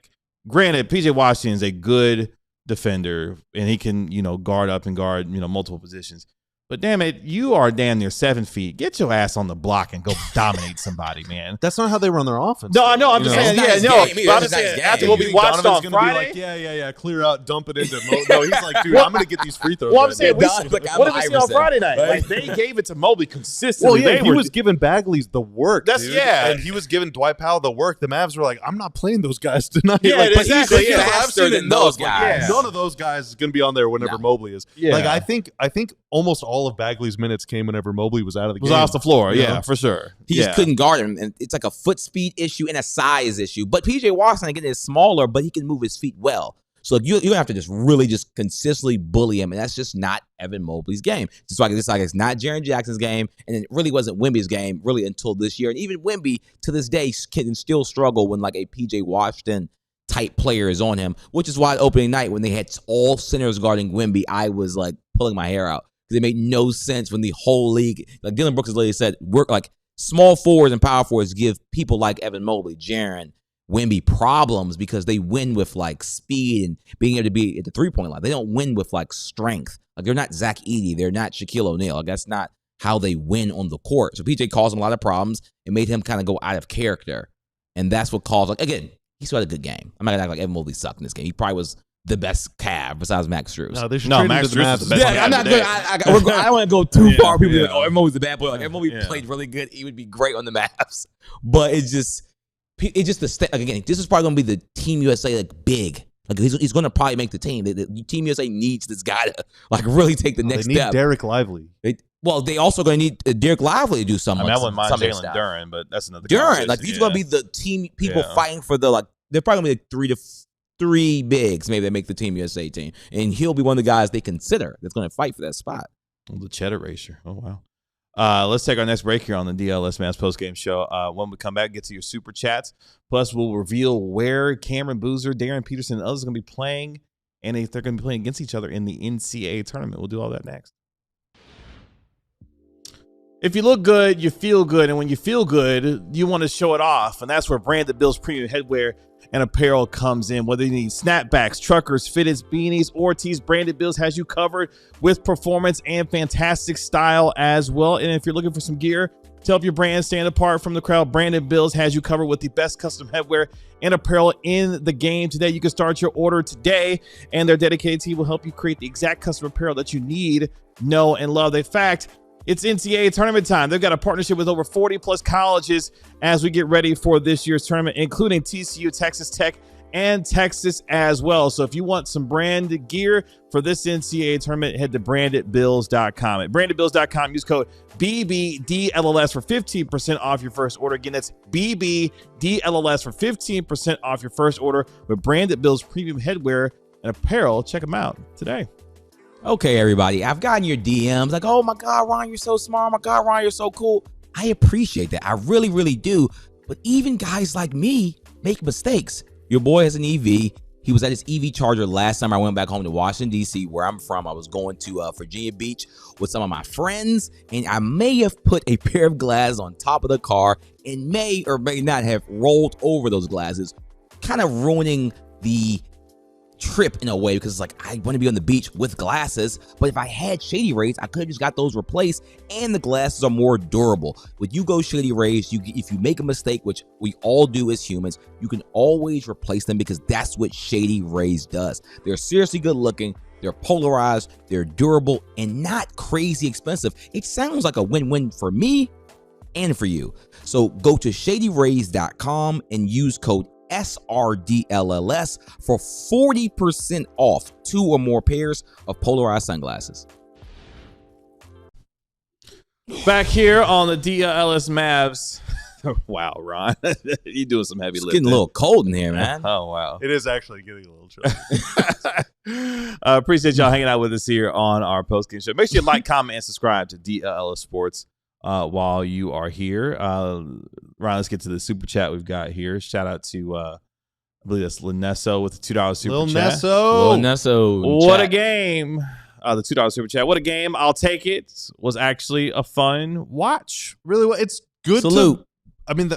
granted, PJ Washington is a good defender, and he can, guard up and guard, multiple positions. But damn it, you are damn near 7 feet. Get your ass on the block and go dominate somebody, man. That's not how they run their offense. No, I know. I'm just saying, But I'm just saying, after what we watched on Friday. Be like, yeah, clear out, dump it into No, he's like, dude, I'm going to get these free throws. Well, I'm saying, right what did we see on Friday night? Like, they gave it to Mobley consistently. Well, yeah, he was giving Bagley the work. And he was giving Dwight Powell the work. The Mavs were like, I'm not playing those guys tonight. Yeah, like, exactly. He's faster than those guys. Like, none of those guys is going to be on there whenever Mobley is. Yeah. Like, I think almost all of Bagley's minutes came whenever Mobley was out of the game. Was off the floor, for sure. He just couldn't guard him, and it's like a foot speed issue and a size issue. But PJ Washington, again, is smaller, but he can move his feet well. So you have to just really just consistently bully him, and that's just not Evan Mobley's game. Just like it's not Jaren Jackson's game, and it really wasn't Wemby's game really until this year. And even Wemby to this day can still struggle when like a PJ Washington type player is on him, which is why opening night when they had all centers guarding Wemby, I was like pulling my hair out. Because it made no sense when the whole league, like Dylan Brooks has literally said, work like small forwards and power forwards give people like Evan Mobley, Jaren, Wemby problems because they win with like speed and being able to be at the 3-point line. They don't win with like strength. Like they're not Zach Edey. They're not Shaquille O'Neal. Like that's not how they win on the court. So PJ caused him a lot of problems and made him kind of go out of character. And that's what caused, like, again, he still had a good game. I'm not going to act like Evan Mobley sucked in this game. He probably was the best Cav besides Max Strus. No, they should trade Max him to the Strus Mavs. is the best. Yeah, I'm not good. I don't want to go too far. People are like, oh, Evan Mobley's the bad boy. Like, Evan Mobley played really good. He would be great on the Mavs. But it's just the like, again, this is probably going to be the Team USA like big. Like he's going to probably make the team. The Team USA needs this guy to like really take the next they need step. Derek Lively. They also going to need Derek Lively to do something. I wouldn't mind Jalen Duren, but that's another Duren. Like these are going to be the team people fighting for the like. They're probably going to be like 3 bigs maybe that make the Team USA team, and he'll be one of the guys they consider that's going to fight for that spot. The cheddar racer. Oh wow. Let's take our next break here on the DLS Mavs postgame show. When we come back, get to your super chats. Plus, we'll reveal where Cameron Boozer, Darren Peterson, and others are going to be playing, and if they're going to be playing against each other in the NCAA tournament. We'll do all that next. If you look good, you feel good, and when you feel good, you want to show it off, and that's where Branded Bill's premium headwear and apparel comes in. Whether you need snapbacks, truckers, fitteds, beanies, or tees, Branded Bills has you covered with performance and fantastic style as well. And if you're looking for some gear to help your brand stand apart from the crowd, Branded Bills has you covered with the best custom headwear and apparel in the game today. You can start your order today, and their dedicated team will help you create the exact custom apparel that you need, know, and love. In fact, it's NCAA tournament time. They've got a partnership with over 40 plus colleges as we get ready for this year's tournament, including TCU, Texas Tech, and Texas as well. So if you want some branded gear for this NCAA tournament, head to brandedbills.com. At brandedbills.com, use code BBDLLS for 15% off your first order. Again, that's BBDLLS for 15% off your first order with Branded Bills premium headwear and apparel. Check them out today. Okay, everybody, I've gotten your DMs like, oh my God, Ron, you're so smart. Oh my God, Ron, you're so cool. I appreciate that. I really, really do. But even guys like me make mistakes. Your boy has an EV. He was at his EV charger last time I went back home to Washington, D.C., where I'm from. I was going to Virginia Beach with some of my friends, and I may have put a pair of glasses on top of the car and may or may not have rolled over those glasses, kind of ruining the trip in a way, because it's like I want to be on the beach with glasses, but if I had Shady Rays, I could have just got those replaced, and the glasses are more durable. When you go Shady Rays, if you make a mistake, which we all do as humans, you can always replace them, because that's what Shady Rays does. They're seriously good looking, they're polarized, they're durable, and not crazy expensive. It sounds like a win-win for me, and for you. So go to shadyrays.com and use code SRDLLS for 40% off 2 or more pairs of polarized sunglasses. Back here on the DLLS Mavs. Wow, Ron. You doing some heavy It's lifting. getting a little cold in here, man. Oh, wow. It is actually getting a little chilly. Appreciate y'all hanging out with us here on our postgame show. Make sure you like, comment, and subscribe to DLLS Sports while you are here. Ron, let's get to the super chat we've got here. Shout out to, I believe that's Linesso with the $2 super Lil chat. Nesso. What a game. The $2 super chat. What a game. I'll take it. Was actually a fun watch. Really, it's good. Salute. I mean,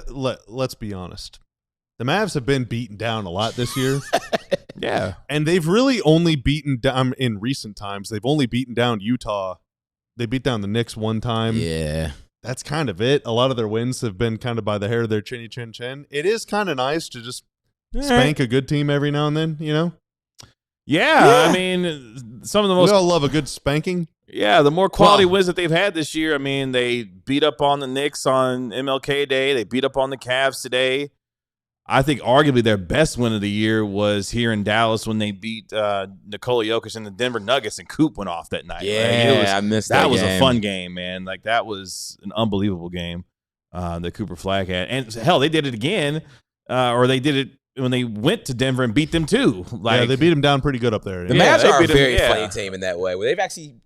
let's be honest. The Mavs have been beaten down a lot this year. Yeah. And they've really only beaten down in recent times. They've only beaten down Utah. They beat down the Knicks one time. Yeah. That's kind of it. A lot of their wins have been kind of by the hair of their chinny chin chin. It is kind of nice to just spank a good team every now and then, you know? Yeah. I mean, some of the most. We all love a good spanking. Yeah, the more quality wins that they've had this year. I mean, they beat up on the Knicks on MLK Day. They beat up on the Cavs today. I think arguably their best win of the year was here in Dallas when they beat Nikola Jokic and the Denver Nuggets, and Coop went off that night. Yeah, right? I missed that. That was game. a fun game, man. Like, that was an unbelievable game that Cooper Flagg had. And hell, they did it again, or they did it when they went to Denver and beat them too. Like, Yeah, they beat them down pretty good up there. The Yeah, Mavs they are a beat 'em, very yeah. funny team in that way. Where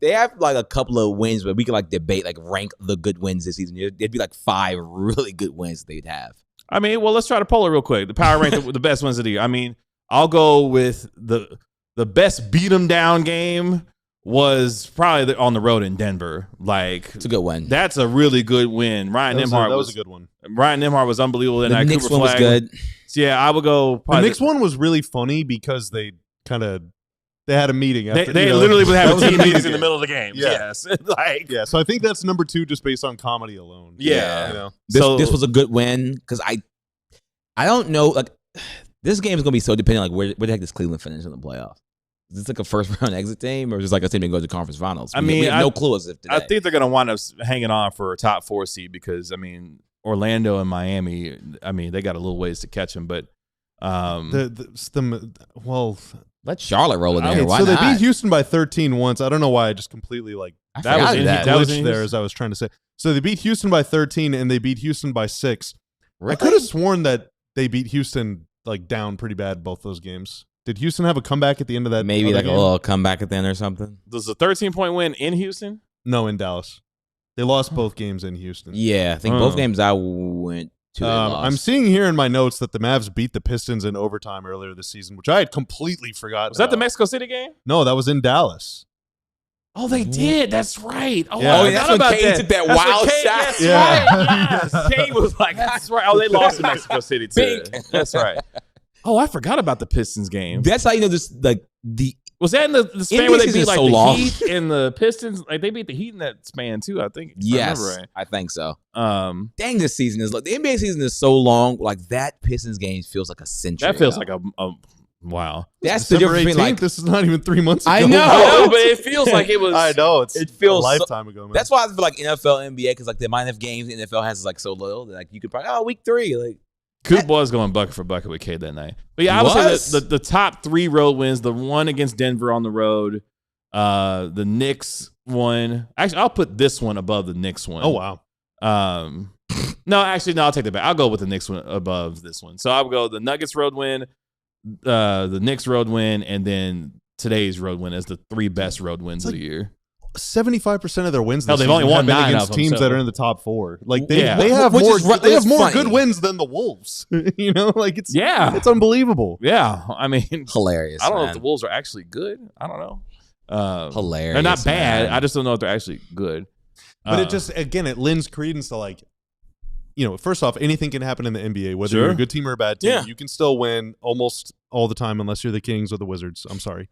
they have like a couple of wins, but we can like debate, like rank the good wins this season. It'd be like 5 really good wins they'd have. I mean, well, let's try to pull it real quick. The power rank, the best wins of the year. I mean, I'll go with the best beat 'em down game was probably on the road in Denver. Like, It's a good win. that's a really good win. Ryan Nembhard That was a good one. Ryan Nembhard was unbelievable. The And Knicks Cooper one was Flagg good. So yeah, I would go. The Probably Knicks one was really funny because they had a meeting. After, They you know, literally would that have was team a meetings in the game. middle of the game. Yeah. Yes, like Yeah, so I think that's number 2 just based on comedy alone. Yeah. You know? This was a good win because I don't know, like this game is gonna be so dependent, like where the heck does Cleveland finish in the playoffs? Is this like a first round exit team, or is this like a team that goes to conference finals? We have no clue as if today. I think they're going to wind up hanging on for a top 4 seed because, I mean, Orlando and Miami, I mean, they got a little ways to catch them, but let Charlotte roll in there. Why so not? they beat Houston by 13 once. I don't know why I just completely I that forgot was in- that. that was glitched in there Houston? as I was trying to say. So they beat Houston by 13 and they beat Houston by 6. Really? I could have sworn that they beat Houston like down pretty bad both those games. Did Houston have a comeback at the end of that? Maybe other like game? a little comeback at the end or something. does a 13-point win in Houston? No, in Dallas. They lost both games in Houston. Yeah, I think both games I went to. They lost. I'm seeing here in my notes that the Mavs beat the Pistons in overtime earlier this season, which I had completely forgotten. Was that the about. Mexico City game? No, that was in Dallas. Oh, they did. That's right. Oh, Yeah. I Oh, forgot that's when about Kane that. took that That's when wild Kane- shot. That's Yeah. right. Yes. Kane was like, that's right. Oh, they lost to Mexico City too. Bink. That's right. Oh, I forgot about the Pistons game. That's how you know this. Like the Was that in the span NBA where they season beat is like so the long. Heat and the Pistons? Like they beat the Heat in that span too. I think. If I remember I think so. right. Dang, this season is like the NBA season is so long. Like that Pistons game feels like a century. That feels ago. like a wow. That's the December difference 18th. between like. This is not even 3 months ago. I know. I know, but it feels like it was. I know. It's It feels a so- lifetime ago, man. That's why I feel like NFL, NBA, because like the amount of games the NFL has is like so little that like you could probably week 3 like. Coop was going bucket for bucket with K that night. But yeah, I would say that the top 3 road wins, the one against Denver on the road, the Knicks one. Actually, I'll put this one above the Knicks one. Oh, wow. No, I'll take that back. I'll go with the Knicks one above this one. So I'll go the Nuggets road win, the Knicks road win, and then today's road win as the 3 best road wins of the year. 75% of their wins Hell, this they've only season won have been 9 against of them, teams so- that are in the top 4. Like they Yeah. have Which more is they have more funny. good wins than the Wolves. You know, like it's unbelievable. Yeah. I mean, Hilarious. I don't know man. if the Wolves are actually good. I don't know. Hilarious. They're not bad. man. I just don't know if they're actually good. But it just again it lends credence to like, you know, first off, anything can happen in the NBA, whether Sure. you're a good team or a bad team. Yeah. You can still win almost all the time unless you're the Kings or the Wizards. I'm sorry.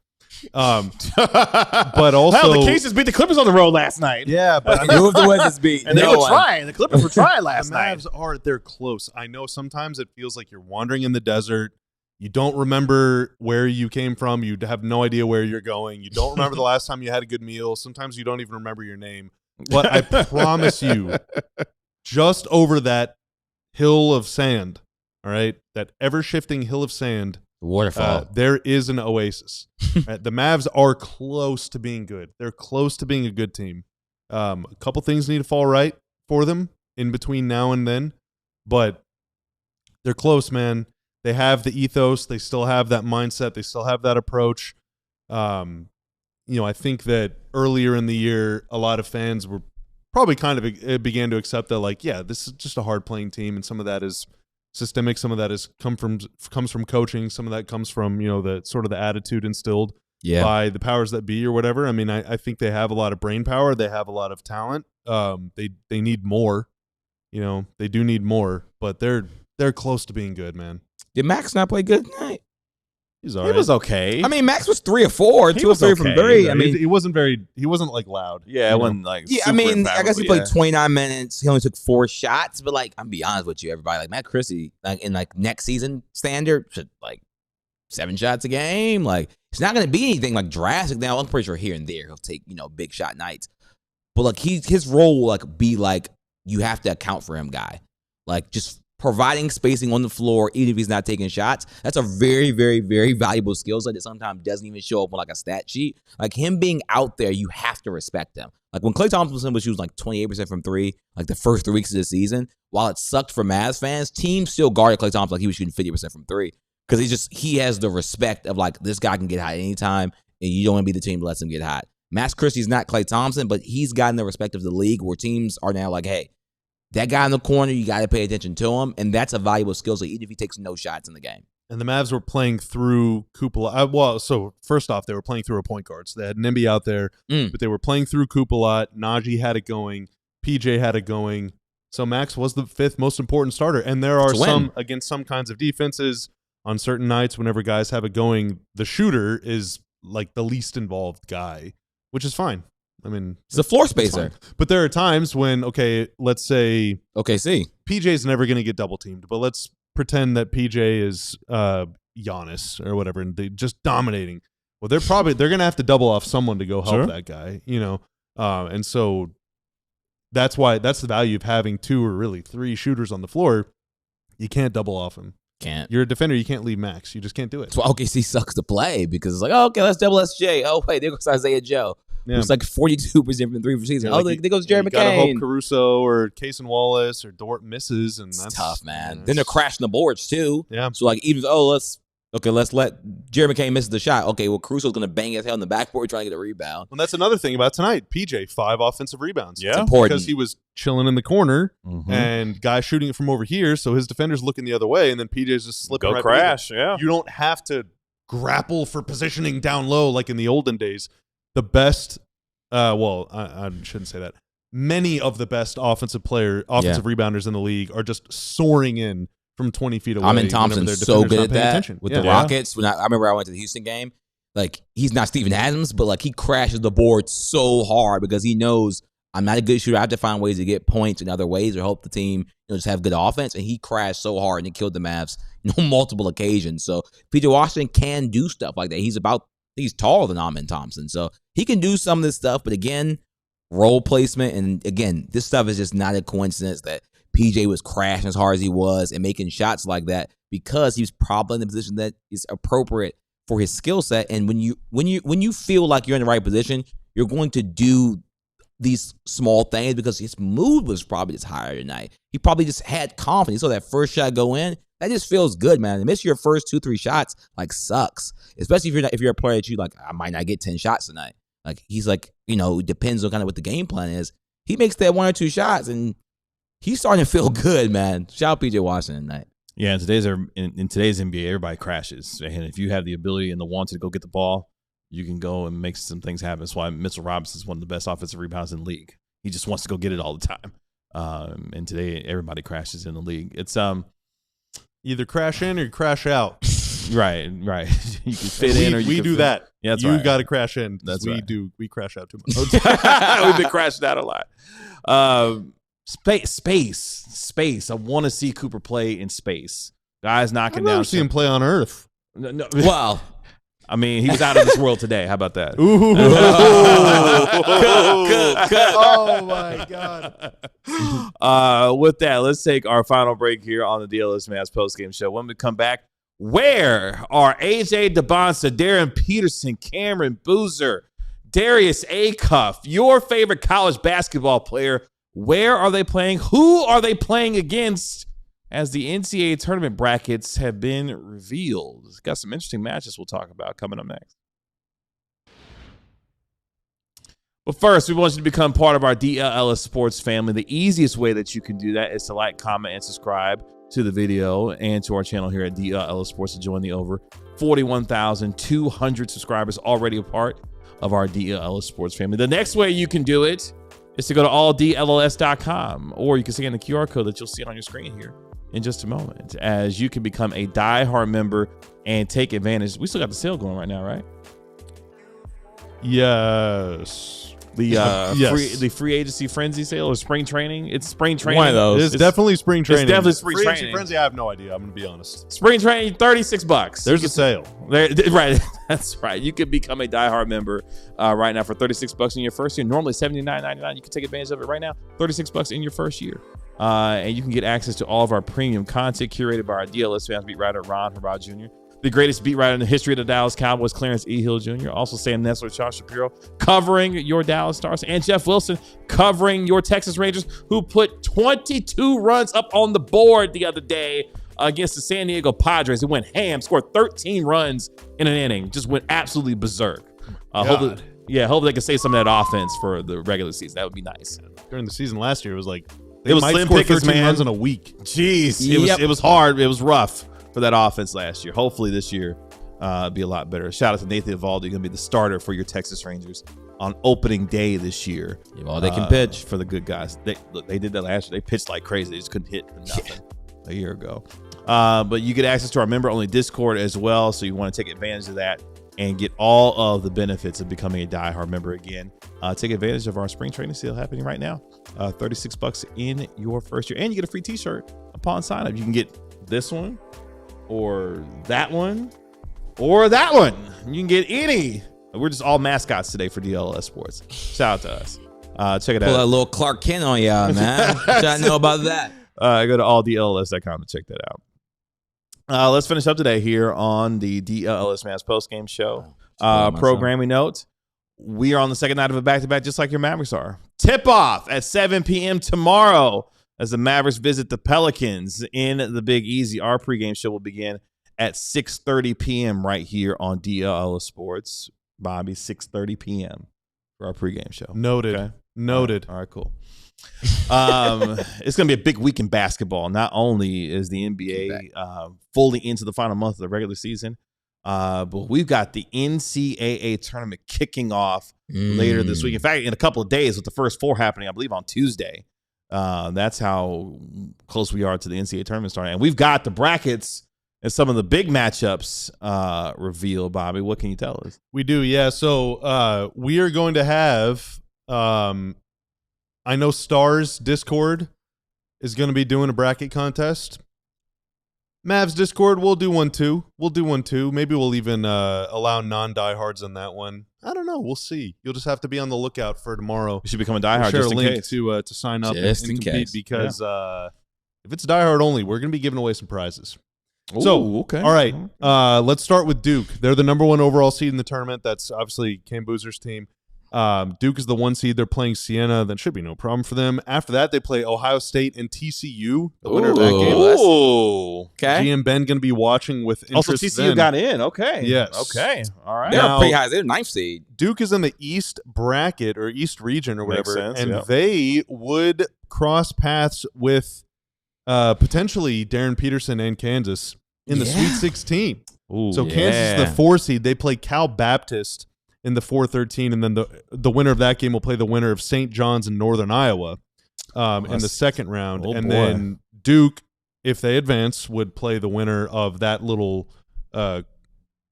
But also, hell, the Kings just beat the Clippers on the road last night. yeah, but I mean, Who have the Wizards beat? And they No were one. trying. The Clippers were trying the last night. Mavs they're close. I know sometimes it feels like you're wandering in the desert. You don't remember where you came from. You have no idea where you're going. You don't remember the last time you had a good meal. Sometimes you don't even remember your name. But I promise you, just over that hill of sand, all right, that ever-shifting hill of sand, Waterfall. there is an oasis. Right? The Mavs are close to being good. They're close to being a good team. A couple things need to fall right for them in between now and then, but they're close, man. They have the ethos. They still have that mindset. They still have that approach. I think that earlier in the year, a lot of fans were probably kind of began to accept that, like, yeah, this is just a hard-playing team, and some of that is systemic. Some of that comes from coaching. Some of that comes from the sort of the attitude instilled by the powers that be or whatever. I mean, I think they have a lot of brain power. They have a lot of talent. They need more. They do need more, but they're close to being good, man. Did Max not play good tonight? He's all He right. was okay. I mean, Max was 3 of 4, 2 of 3 from 3. I mean, he wasn't like loud. Yeah, it wasn't like. yeah, I super mean, I guess he played impactful, 29 minutes. He only took 4 shots, but I'm be honest with you, everybody. Matt Christie, in next season standard, should 7 shots a game. It's not going to be anything drastic. Now, I'm pretty sure here and there he'll take big shot nights, but his role will be you have to account for him, guy. Just providing spacing on the floor, even if he's not taking shots. That's a very, very, very valuable skill set that sometimes doesn't even show up on a stat sheet. Him being out there, you have to respect him. When Klay Thompson was shooting 28% from 3, the first 3 weeks of the season, while it sucked for Mavs fans, teams still guarded Klay Thompson he was shooting 50% from 3 because he has the respect of this guy can get hot anytime, and you don't want to be the team that lets him get hot. Max Christie's not Klay Thompson, but he's gotten the respect of the league where teams are now hey, that guy in the corner, you got to pay attention to him, and that's a valuable skill set, even if he takes no shots in the game. And the Mavs were playing through Kupa. So first off, they were playing through a point guard. So they had Nimby out there, but they were playing through Kupa a lot. Naji had it going. PJ had it going. So Max was the 5th most important starter. And there are against some kinds of defenses, on certain nights, whenever guys have it going, the shooter is the least involved guy, which is fine. I mean, he's a floor spacer. But there are times when, let's say OKC. PJ's never going to get double teamed, but let's pretend that PJ is Giannis or whatever, and they just dominating. Well, they're going to have to double off someone to go help that guy, and so that's the value of having 2 or really 3 shooters on the floor. You can't double off him. Can't. You're a defender. You can't leave Max. You just can't do it. That's why OKC sucks to play because it's okay, let's double SJ. Oh, wait, there goes Isaiah Joe. Yeah. It's 42% from 3 for season. There goes Jerry McCain. You gotta hope Caruso or Case and Wallace or Dort misses, and that's tough, man. Then they're crashing the boards too. Yeah. So let's let Jerry McCain miss the shot. Okay, well Caruso's gonna bang his head on the backboard trying to get a rebound. And that's another thing about tonight. PJ 5 offensive rebounds. Yeah, because he was chilling in the corner and guy shooting it from over here, so his defender's looking the other way, and then PJ's just slipping right crash. Yeah, you don't have to grapple for positioning down low like in the olden days. The best. I shouldn't say that. Many of the best offensive rebounders in the league are just soaring in from 20 feet away. Amin Thompson's so good at that with the Rockets. I remember I went to the Houston game. He's not Steven Adams, but he crashes the board so hard because he knows I'm not a good shooter. I have to find ways to get points in other ways or help the team just have good offense. And he crashed so hard and he killed the Mavs multiple occasions. So PJ Washington can do stuff like that. He's taller than Amin Thompson, so he can do some of this stuff. But again, role placement, and again, this stuff is just not a coincidence that PJ was crashing as hard as he was and making shots like that because he was probably in the position that is appropriate for his skill set. And when you feel like you're in the right position, you're going to do these small things because his mood was probably just higher tonight. He probably just had confidence. So that first shot go in, that just feels good, man. To miss your first 2-3 shots sucks, especially if you're a player that you I might not get 10 shots tonight. He's it depends on kind of what the game plan is. He makes that 1 or 2 shots and he's starting to feel good, man. Shout out PJ Washington tonight. Yeah, in today's NBA, everybody crashes, and if you have the ability and the want to go get the ball, you can go and make some things happen. That's why Mitchell Robinson is one of the best offensive rebounders in the league. He just wants to go get it all the time. And today, everybody crashes in the league. It's either crash in or you crash out. Right. You can fit in, or we do that. Yeah, that's you right. got to crash in. That's we right. We crash out too much. We've been crashing out a lot. Space. I want to see Cooper play in space. Guys knocking down. See him play on Earth. No. Well, I mean, he was out of this world today. How about that? Ooh. Cut. Oh my God. With that, let's take our final break here on the DLLS Mavs postgame show. When we come back, where are AJ DeBonsa, Darren Peterson, Cameron Boozer, Darius Acuff, your favorite college basketball player? Where are they playing? Who are they playing against? As the NCAA tournament brackets have been revealed. Got some interesting matches we'll talk about coming up next. But first, we want you to become part of our DLLS Sports family. The easiest way that you can do that is to like, comment, and subscribe to the video and to our channel here at DLLS Sports to join the over 41,200 subscribers already a part of our DLLS Sports family. The next way you can do it is to go to alldlls.com, or you can scan the QR code that you'll see on your screen here in just a moment, as you can become a diehard member and take advantage. We still got the sale going right now, right? Yes. The Yes. free agency frenzy sale or spring training. It's spring training. One of those. It's definitely spring training. It's definitely spring Free training. agency frenzy, I have no idea. I'm going to be honest. Spring training, $36. There's a sale. Right. That's right. You could become a diehard member right now for $36 in your first year. Normally $79.99. You can take advantage of it right now. $36 in your first year. And you can get access to all of our premium content curated by our DLS Mavs beat writer, Ron Harrod Jr., the greatest beat writer in the history of the Dallas Cowboys, Clarence E. Hill Jr., also Sam Nessler, Josh Shapiro, covering your Dallas Stars, and Jeff Wilson covering your Texas Rangers, who put 22 runs up on the board the other day against the San Diego Padres. It went ham, scored 13 runs in an inning, just went absolutely berserk. Hopefully they can save some of that offense for the regular season. That would be nice. During the season last year, it was like It was might slim score pickings, 13 man. runs in a week. Jeez, Yep. it was hard. It was rough for that offense last year. Hopefully this year be a lot better. Shout out to Nathan Evaldi, going to be the starter for your Texas Rangers on opening day this year. Yeah, well, they can pitch. For the good guys. They did that last year. They pitched like crazy. They just couldn't hit for nothing a year ago. But you get access to our member-only Discord as well, so you want to take advantage of that and get all of the benefits of becoming a diehard member again. Take advantage of our spring training sale happening right now. $36 in your first year. And you get a free t-shirt upon sign-up. You can get this one, or that one, or that one. You can get any. We're just all mascots today for DLLS Sports. Shout out to us. Check it Pull that out. little Clark Kent on you, man. I know about that. Go to alldlls.com to check that out. Let's finish up today here on the DLLS Mavs postgame show. Programming note. We are on the second night of a back-to-back, just like your Mavericks are. Tip-off at 7 p.m. tomorrow as the Mavericks visit the Pelicans in the Big Easy. Our pregame show will begin at 6:30 p.m. right here on DLLS Sports. Bobby, 6:30 p.m. for our pregame show. Noted. Okay? Noted. All right, cool. It's going to be a big week in basketball. Not only is the NBA fully into the final month of the regular season, but we've got the NCAA tournament kicking off later this week. In fact, in a couple of days, with the first four happening, I believe, on Tuesday. That's how close we are to the NCAA tournament starting. And we've got the brackets and some of the big matchups revealed, Bobby. What can you tell us? We do, yeah. So we are going to have, I know Stars Discord is going to be doing a bracket contest. Mavs Discord, we'll do one too. Maybe we'll even allow non-diehards in that one. I don't know. We'll see. You'll just have to be on the lookout for tomorrow. You should become a diehard We'll share just a in link case. to sign up Just and in compete case. because if it's diehard only, we're going to be giving away some prizes. Ooh, So, okay. all right, let's start with Duke. They're the number one overall seed in the tournament. That's obviously Cam Boozer's team. Duke is the one seed. They're playing Siena. That should be no problem for them. After that, they play Ohio State and TCU. The winner of that game. Ooh. Okay. G and Ben going to be watching with interest. Also, TCU then. got in. Okay. Yes. Okay. All right. They're Now- pretty high. They're ninth seed. Duke is in the East bracket or East region or Makes whatever, sense, and yeah. they would cross paths with potentially Darren Peterson and Kansas in the Yeah. Sweet 16. Ooh, So Kansas is the 4 seed. They play Cal Baptist in the 4-13, and then the winner of that game will play the winner of St. John's and Northern Iowa in the second round. Oh, and boy. then Duke, if they advance, would play the winner of that little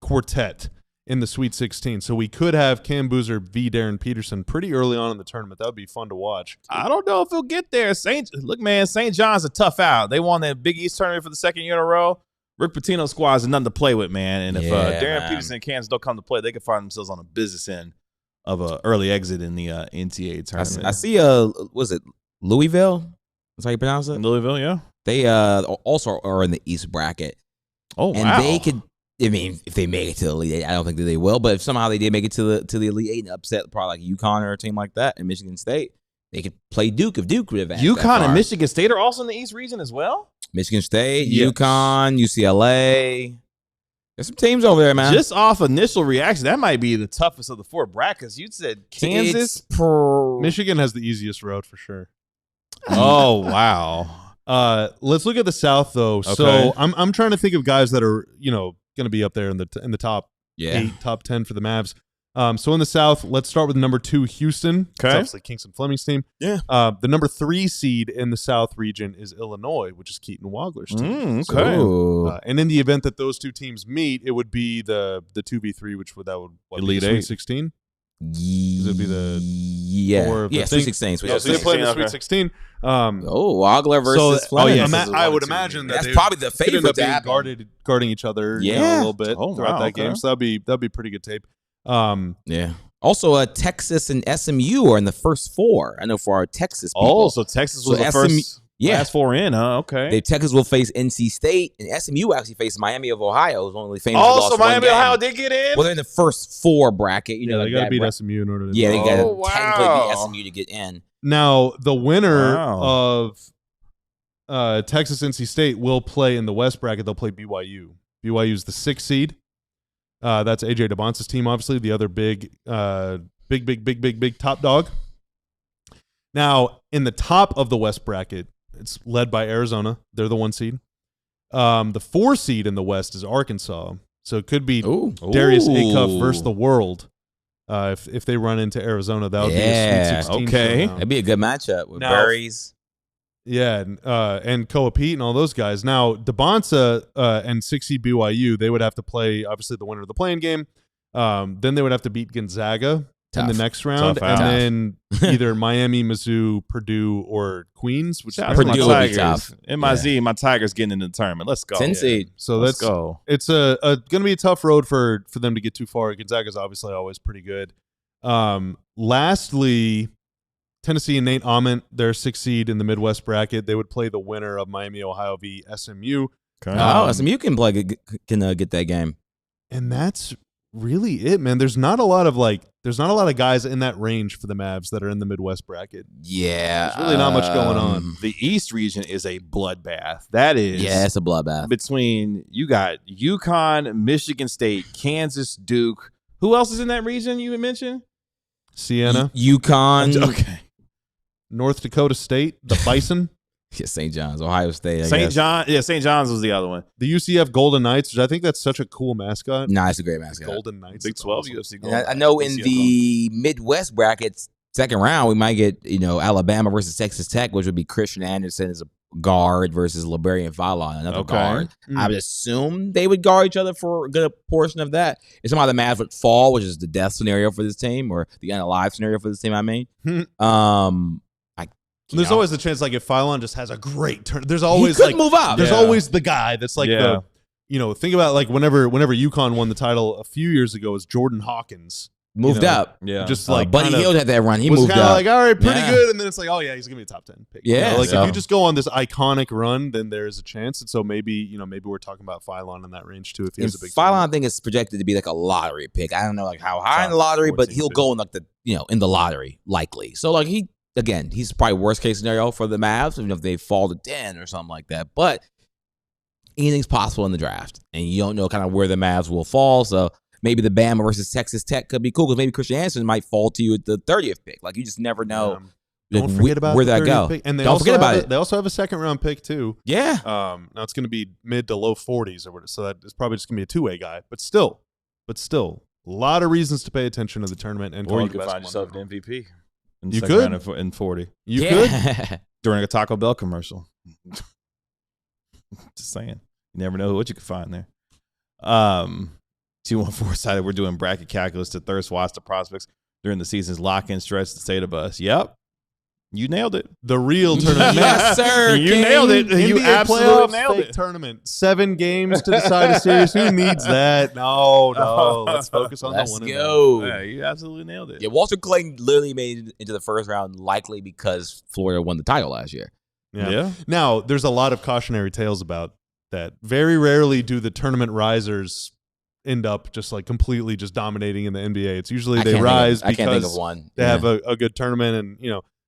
quartet in the Sweet 16. So we could have Cam Boozer v. Darren Peterson pretty early on in the tournament. That would be fun to watch. I don't know if he'll get there. St. John's a tough out. They won that Big East tournament for the second year in a row. Rick Pitino's squad is nothing to play with, man. And if Darren man. Peterson and Kansas don't come to play, they can find themselves on the business end of an early exit in the NCAA tournament. I see. Was it Louisville? That's how you pronounce it. In Louisville, yeah. They also are in the East bracket. Oh, and wow. they could. I mean, if they make it to the Elite Eight, I don't think that they will. But if somehow they did make it to the Elite Eight and upset probably like UConn or a team like that in Michigan State, they could play Duke if Duke would advance. UConn and Michigan State are also in the East region as well. Michigan State, Yes. UConn, UCLA. There's some teams over there, man. Just off initial reaction, that might be the toughest of the 4 brackets. You said Kansas. Michigan has the easiest road for sure. Oh, wow. Let's look at the South though. Okay. So I'm trying to think of guys that are going to be up there in the top 8, top 10 for the Mavs. So in the South, let's start with number 2, Houston. It's Okay. obviously Kingston Fleming's team. Yeah. The number 3 seed in the South region is Illinois, which is Keaton Wagler's team. Okay. Ooh. And in the event that those two teams meet, it would be the 2v3, which would Elite be Eight. Sweet 16. It be the yeah, thing? Sweet 16. Sweet So they 16. play in the okay. Sweet 16. Wagler versus Fleming. I would imagine that That's they probably the could end favorite up to being happen. guarding each other, a Yeah. little bit Oh, throughout wow, that okay. game. So that'd be pretty good tape. Yeah. Also, Texas and SMU are in the first 4. I know for our Texas people. Oh, so Texas was So the SMU first last 4 in, huh? Okay. Texas will face NC State, and SMU actually face Miami of Ohio. Who's only famous. Oh, so Miami, Ohio did get in? Well, they're in the first 4 bracket. You know, they like got to that beat bra- SMU in order to. Yeah, they got to Oh, wow. technically beat SMU to get in. Now the winner Wow. of Texas NC State will play in the West bracket. They'll play BYU. BYU is the 6th seed. That's AJ DeBonce's team, obviously the other big top dog. Now in the top of the West bracket, it's led by Arizona. They're the 1 seed. The 4 seed in the West is Arkansas. So it could be Ooh. Darius Ooh. Acuff versus the world. If they run into Arizona, that would be a Sweet 16 okay. showdown. That'd be a good matchup with Now- Berries. Yeah, and Koa Pete and all those guys. Now, DeBonce and 6 seed BYU, they would have to play, obviously, the winner of the playing game. Then they would have to beat Gonzaga in the Tough. next round. Tough And out. then either Miami, Mizzou, Purdue, or Queens. Which Shout out is to Purdue my would be Tigers. tough. MIZ, my Tigers getting in the tournament. Let's go. 10 seed. So Let's that's go. it's going to be a tough road for them to get too far. Gonzaga's obviously always pretty good. Lastly, Tennessee and Nate Ament, they're 6 seed in the Midwest bracket. They would play the winner of Miami, Ohio v. SMU. Okay. SMU can get that game. And that's really it, man. There's not a lot of guys in that range for the Mavs that are in the Midwest bracket. Yeah. There's really not much going on. The East region is a bloodbath. That is. Yeah, it's a bloodbath. Between, you got UConn, Michigan State, Kansas, Duke. Who else is in that region you mentioned? Siena, UConn. Okay. North Dakota State, the Bison, Yeah, St. John's, Ohio State. I St. guess. John. Yeah, St. John's was the other one. the UCF Golden Knights, which I think that's such a cool mascot. Nah, it's a great mascot. Golden Knights. Big It's 12 awesome. UFC. And I know in the Midwest brackets, second round, we might get, Alabama versus Texas Tech, which would be Christian Anderson as a guard versus Liberian Fallon, another Okay. guard. I would assume they would guard each other for a good portion of that. If somehow the Mavs would fall, which is the death scenario for this team, or the unalive scenario for this team, I mean. There's always the chance, like if Phylon just has a great turn. There's always he could move up. There's Yeah. always the guy that's like Yeah. think about like whenever UConn won the title a few years ago, it was Jordan Hawkins. Moved know, up. Yeah. Just like Buddy kind of- Hield had that run. He was moved kind of up. like, all right, pretty Yeah. good, and then it's like, oh yeah, he's gonna be a top 10 pick. Yeah, like so- if you just go on this iconic run, then there's a chance. And so maybe we're talking about Phylon in that range too. If he And has a big Phylon, I tournament. think, is projected to be like a lottery pick. I don't know like how high in the Top lottery, but 14 he'll too. go in like in the lottery likely. So like he's probably worst case scenario for the Mavs, even if they fall to 10 or something like that. But anything's possible in the draft, and you don't know kind of where the Mavs will fall. So maybe the Bama versus Texas Tech could be cool because maybe Christian Anderson might fall to you at the 30th pick. Like you just never know. Don't forget about where the that 30th go. pick. And they Don't also forget about have it. They also have a second round pick too. Yeah. Now it's going to be mid to low 40s or whatever, so that is probably just going to be a 2-way guy. But still, a lot of reasons to pay attention to the tournament and Or you college could find basketball. yourself an MVP. In You second could. round in 40 You yeah. could. during a Taco Bell commercial. Just saying. You never know what you could find there. 214 decided we're doing bracket calculus to thirst watch the prospects during the season's lock-in stretch to state of us. Yep. You nailed it. The real tournament. Yes, sir. You King. nailed it. You NBA absolutely playoffs, nailed fake it. tournament. 7 games to decide a series. Who needs that? No. Let's focus on Let's the one. go. Yeah, you absolutely nailed it. Yeah, Walter Clayton literally made it into the first round, likely because Florida won the title last year. Yeah. Now, there's a lot of cautionary tales about that. Very rarely do the tournament risers end up just like completely just dominating in the NBA. It's usually they rise I can't think of because one. they have a good tournament,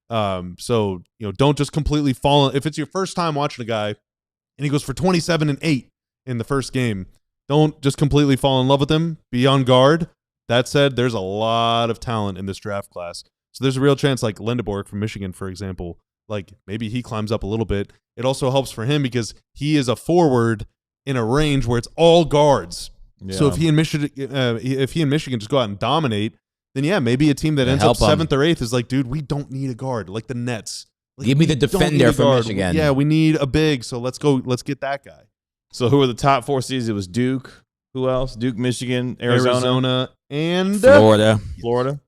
and so don't just completely fall. If it's your first time watching a guy and he goes for 27 and 8 in the first game, don't just completely fall in love with him. Be on guard. That said, there's a lot of talent in this draft class, so there's a real chance, like Lindeborg from Michigan, for example, like maybe he climbs up a little bit. It also helps for him because he is a forward in a range where it's all guards. Yeah. So if he and Michigan just go out and dominate, then yeah, maybe a team that ends up 7th or 8th is like, dude, we don't need a guard, like the Nets. Like, give me the defender from Michigan. Yeah, we need a big, so let's get that guy. So who were the top 4 seeds? It was Duke. Who else? Duke, Michigan, Arizona and Florida.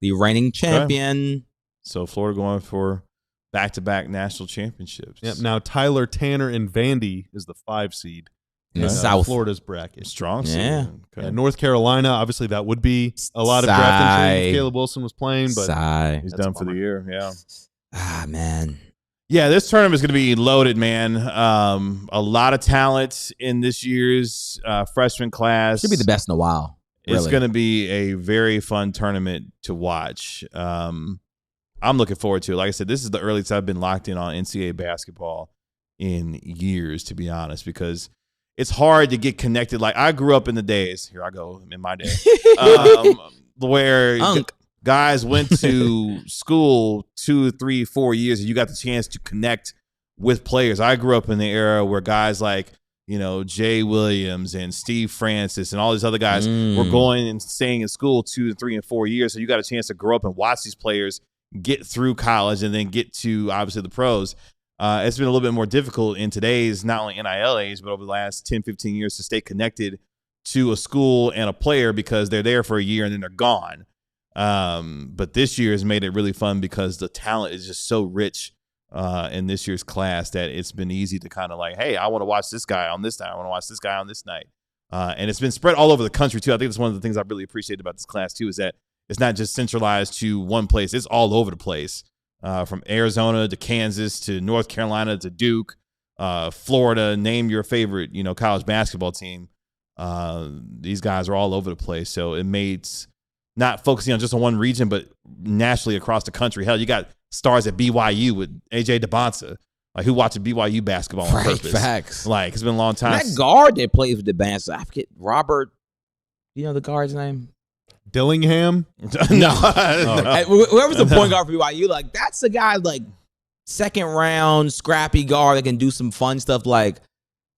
The reigning champion. Okay. So Florida going for back-to-back national championships. Yep. Now Tyler, Tanner, and Vandy is the 5 seed In the South. Florida's bracket. Strong seed. Yeah. Okay. Yeah, North Carolina, obviously that would be a lot of draft intrigue if Caleb Wilson was playing, but He's done for the year. Yeah. Ah, man. Yeah, this tournament is going to be loaded, man. A lot of talent in this year's freshman class. Should be the best in a while. Really. It's going to be a very fun tournament to watch. I'm looking forward to it. Like I said, this is the earliest I've been locked in on NCAA basketball in years, to be honest, because it's hard to get connected. Like I grew up in the days, here I go in my day, where guys went to school 2, 3, 4 years and you got the chance to connect with players. I grew up in the era where guys like, Jay Williams and Steve Francis and all these other guys were going and staying in school 2, 3, and 4 years. So you got a chance to grow up and watch these players get through college and then get to obviously the pros. It's been a little bit more difficult in today's not only NIL age, but over the last 10, 15 years to stay connected to a school and a player because they're there for a year and then they're gone. But this year has made it really fun because the talent is just so rich in this year's class that it's been easy to kind of like, hey, I want to watch this guy on this night. I want to watch this guy on this night. And it's been spread all over the country too. I think that's one of the things I really appreciate about this class too, is that it's not just centralized to one place. It's all over the place, from Arizona to Kansas to North Carolina to Duke, Florida. Name your favorite, college basketball team. These guys are all over the place. So it made not focusing on just on one region, but nationally across the country. Hell, you got stars at BYU with AJ DeBonsa. Like, who watches BYU basketball on purpose? Facts. Like, it's been a long time. And that guard that plays with the band, I forget Robert. You know the guard's name? Dillingham? No. Whoever's the point guard for BYU, like, that's the guy, like, second round, scrappy guard that can do some fun stuff. Like,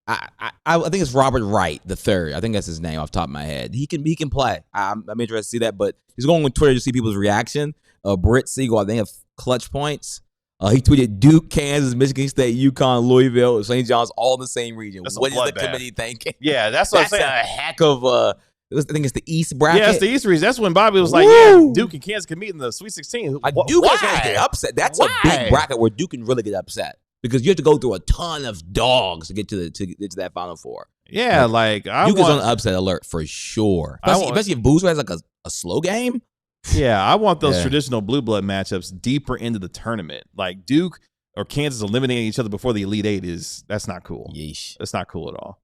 I think it's Robert Wright the third. I think that's his name off the top of my head. He can play. I'm interested to see that, but he's going on Twitter to see people's reaction. Britt Siegel, I think, have clutch points. He tweeted Duke, Kansas, Michigan State, UConn, Louisville, St. John's, all in the same region. What is the committee thinking? Yeah, that's what I'm saying. That's a heck of a. I think it's the East bracket. Yeah, it's the East region. That's when Bobby was like, yeah, Duke and Kansas can meet in the Sweet 16. Duke is going to get upset. That's a big bracket where Duke can really get upset because you have to go through a ton of dogs to get to that Final Four. Yeah, Duke is on upset alert for sure. Especially if Boozer has like a slow game. Yeah, I want those traditional blue blood matchups deeper into the tournament. Like Duke or Kansas eliminating each other before the Elite Eight that's not cool. Yeesh. That's not cool at all.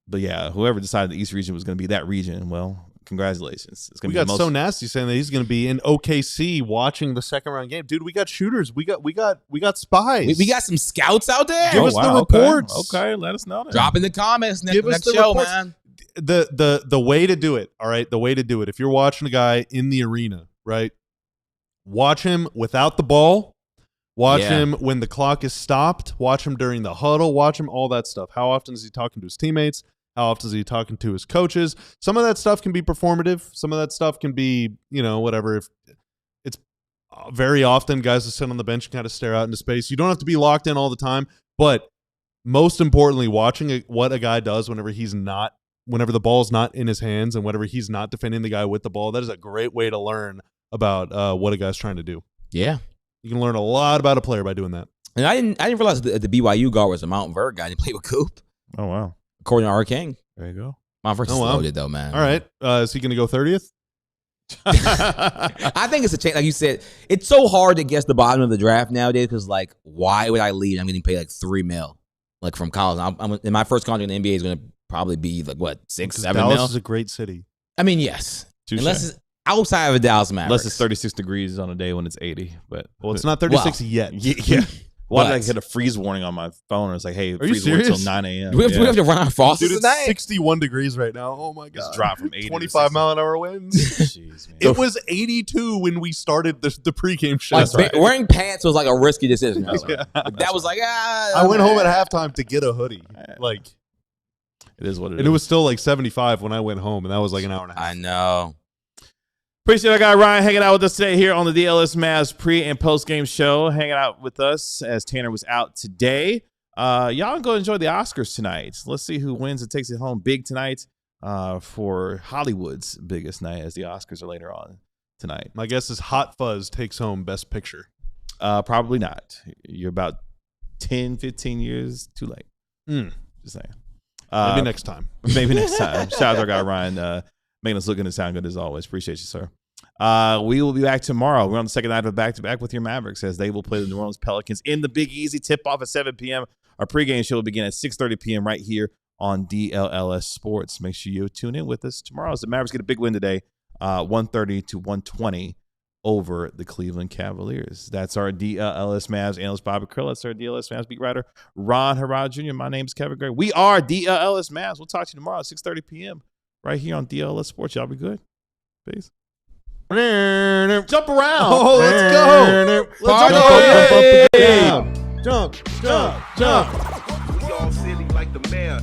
But yeah, whoever decided the East region was going to be that region, well, congratulations. It's going to be so nasty saying that he's going to be in OKC watching the second round game. Dude, we got shooters. We got spies. We got some scouts out there. Give us the reports. Okay, let us know. Then. Drop in the comments next show, man. The way to do it, all right? The way to do it. If you're watching a guy in the arena, right? Watch him without the ball. Watch him when the clock is stopped. Watch him during the huddle. Watch him, all that stuff. How often is he talking to his teammates? How often is he talking to his coaches? Some of that stuff can be performative. Some of that stuff can be, whatever. If it's very often guys that sit on the bench and kind of stare out into space. You don't have to be locked in all the time, but most importantly, watching what a guy does whenever the ball's not in his hands and whenever he's not defending the guy with the ball, that is a great way to learn about what a guy's trying to do. Yeah. You can learn a lot about a player by doing that. And I didn't realize the BYU guard was a Mount Verg guy. He played with Coop. Oh, wow. According to R. King. There you go. Mount Verg is loaded, though, man. All right. Is he going to go 30th? I think it's a change. Like you said, it's so hard to guess the bottom of the draft nowadays because, like, why would I leave? I'm getting paid like $3 million, like from college. And my first contract in the NBA is going to probably be like what, 6, 7 Dallas mil? is a great city. I mean, yes, Touché. unless it's outside of a Dallas Mavericks. Unless it's 36 degrees on a day when it's 80. But Well, it's not 36 yet. Yeah. Why did I But- get a freeze warning on my phone? It's like, hey, you freeze warning serious? until 9 a.m. Do we have to run our faucets Dude, it's tonight? 61 degrees right now. Oh my god! It's dropped from 80 to 25 60. mile an hour winds. Jeez, man. It was 82 when we started the pregame show. Like, wearing pants was like a risky decision. Yeah. Like, that was like, I went home at halftime to get a hoodie. Like, It is what it is. and it was still like 75 when I went home, and that was like an hour and a half. I know. Appreciate our guy Ryan hanging out with us today here on the DLS Mavs pre and post game show. Hanging out with us as Tanner was out today. Y'all go enjoy the Oscars tonight. Let's see who wins and takes it home big tonight for Hollywood's biggest night, as the Oscars are later on tonight. My guess is Hot Fuzz takes home Best Picture. Probably not. You're about 10, 15 years too late. Just saying. Maybe next time. Maybe next time. Shout out to our guy Ryan, making us look good and sound good as always. Appreciate you, sir. We will be back tomorrow. We're on the second night of a back-to-back with your Mavericks as they will play the New Orleans Pelicans in the Big Easy. Tip-off at 7 p.m. Our pregame show will begin at 6:30 p.m. right here on DLLS Sports. Make sure you tune in with us tomorrow as the Mavericks get a big win today, 130 to 120 over the Cleveland Cavaliers. That's our DLLS Mavs analyst, Bobby Krill. That's our DLLS Mavs beat writer, Ron Harrod Jr. My name is Kevin Gray. We are DLLS Mavs. We'll talk to you tomorrow at 6:30 p.m. right here on DLLS Sports. Y'all be good. Peace. Jump around. Oh, let's go. Party. Jump. We all silly like the mayor.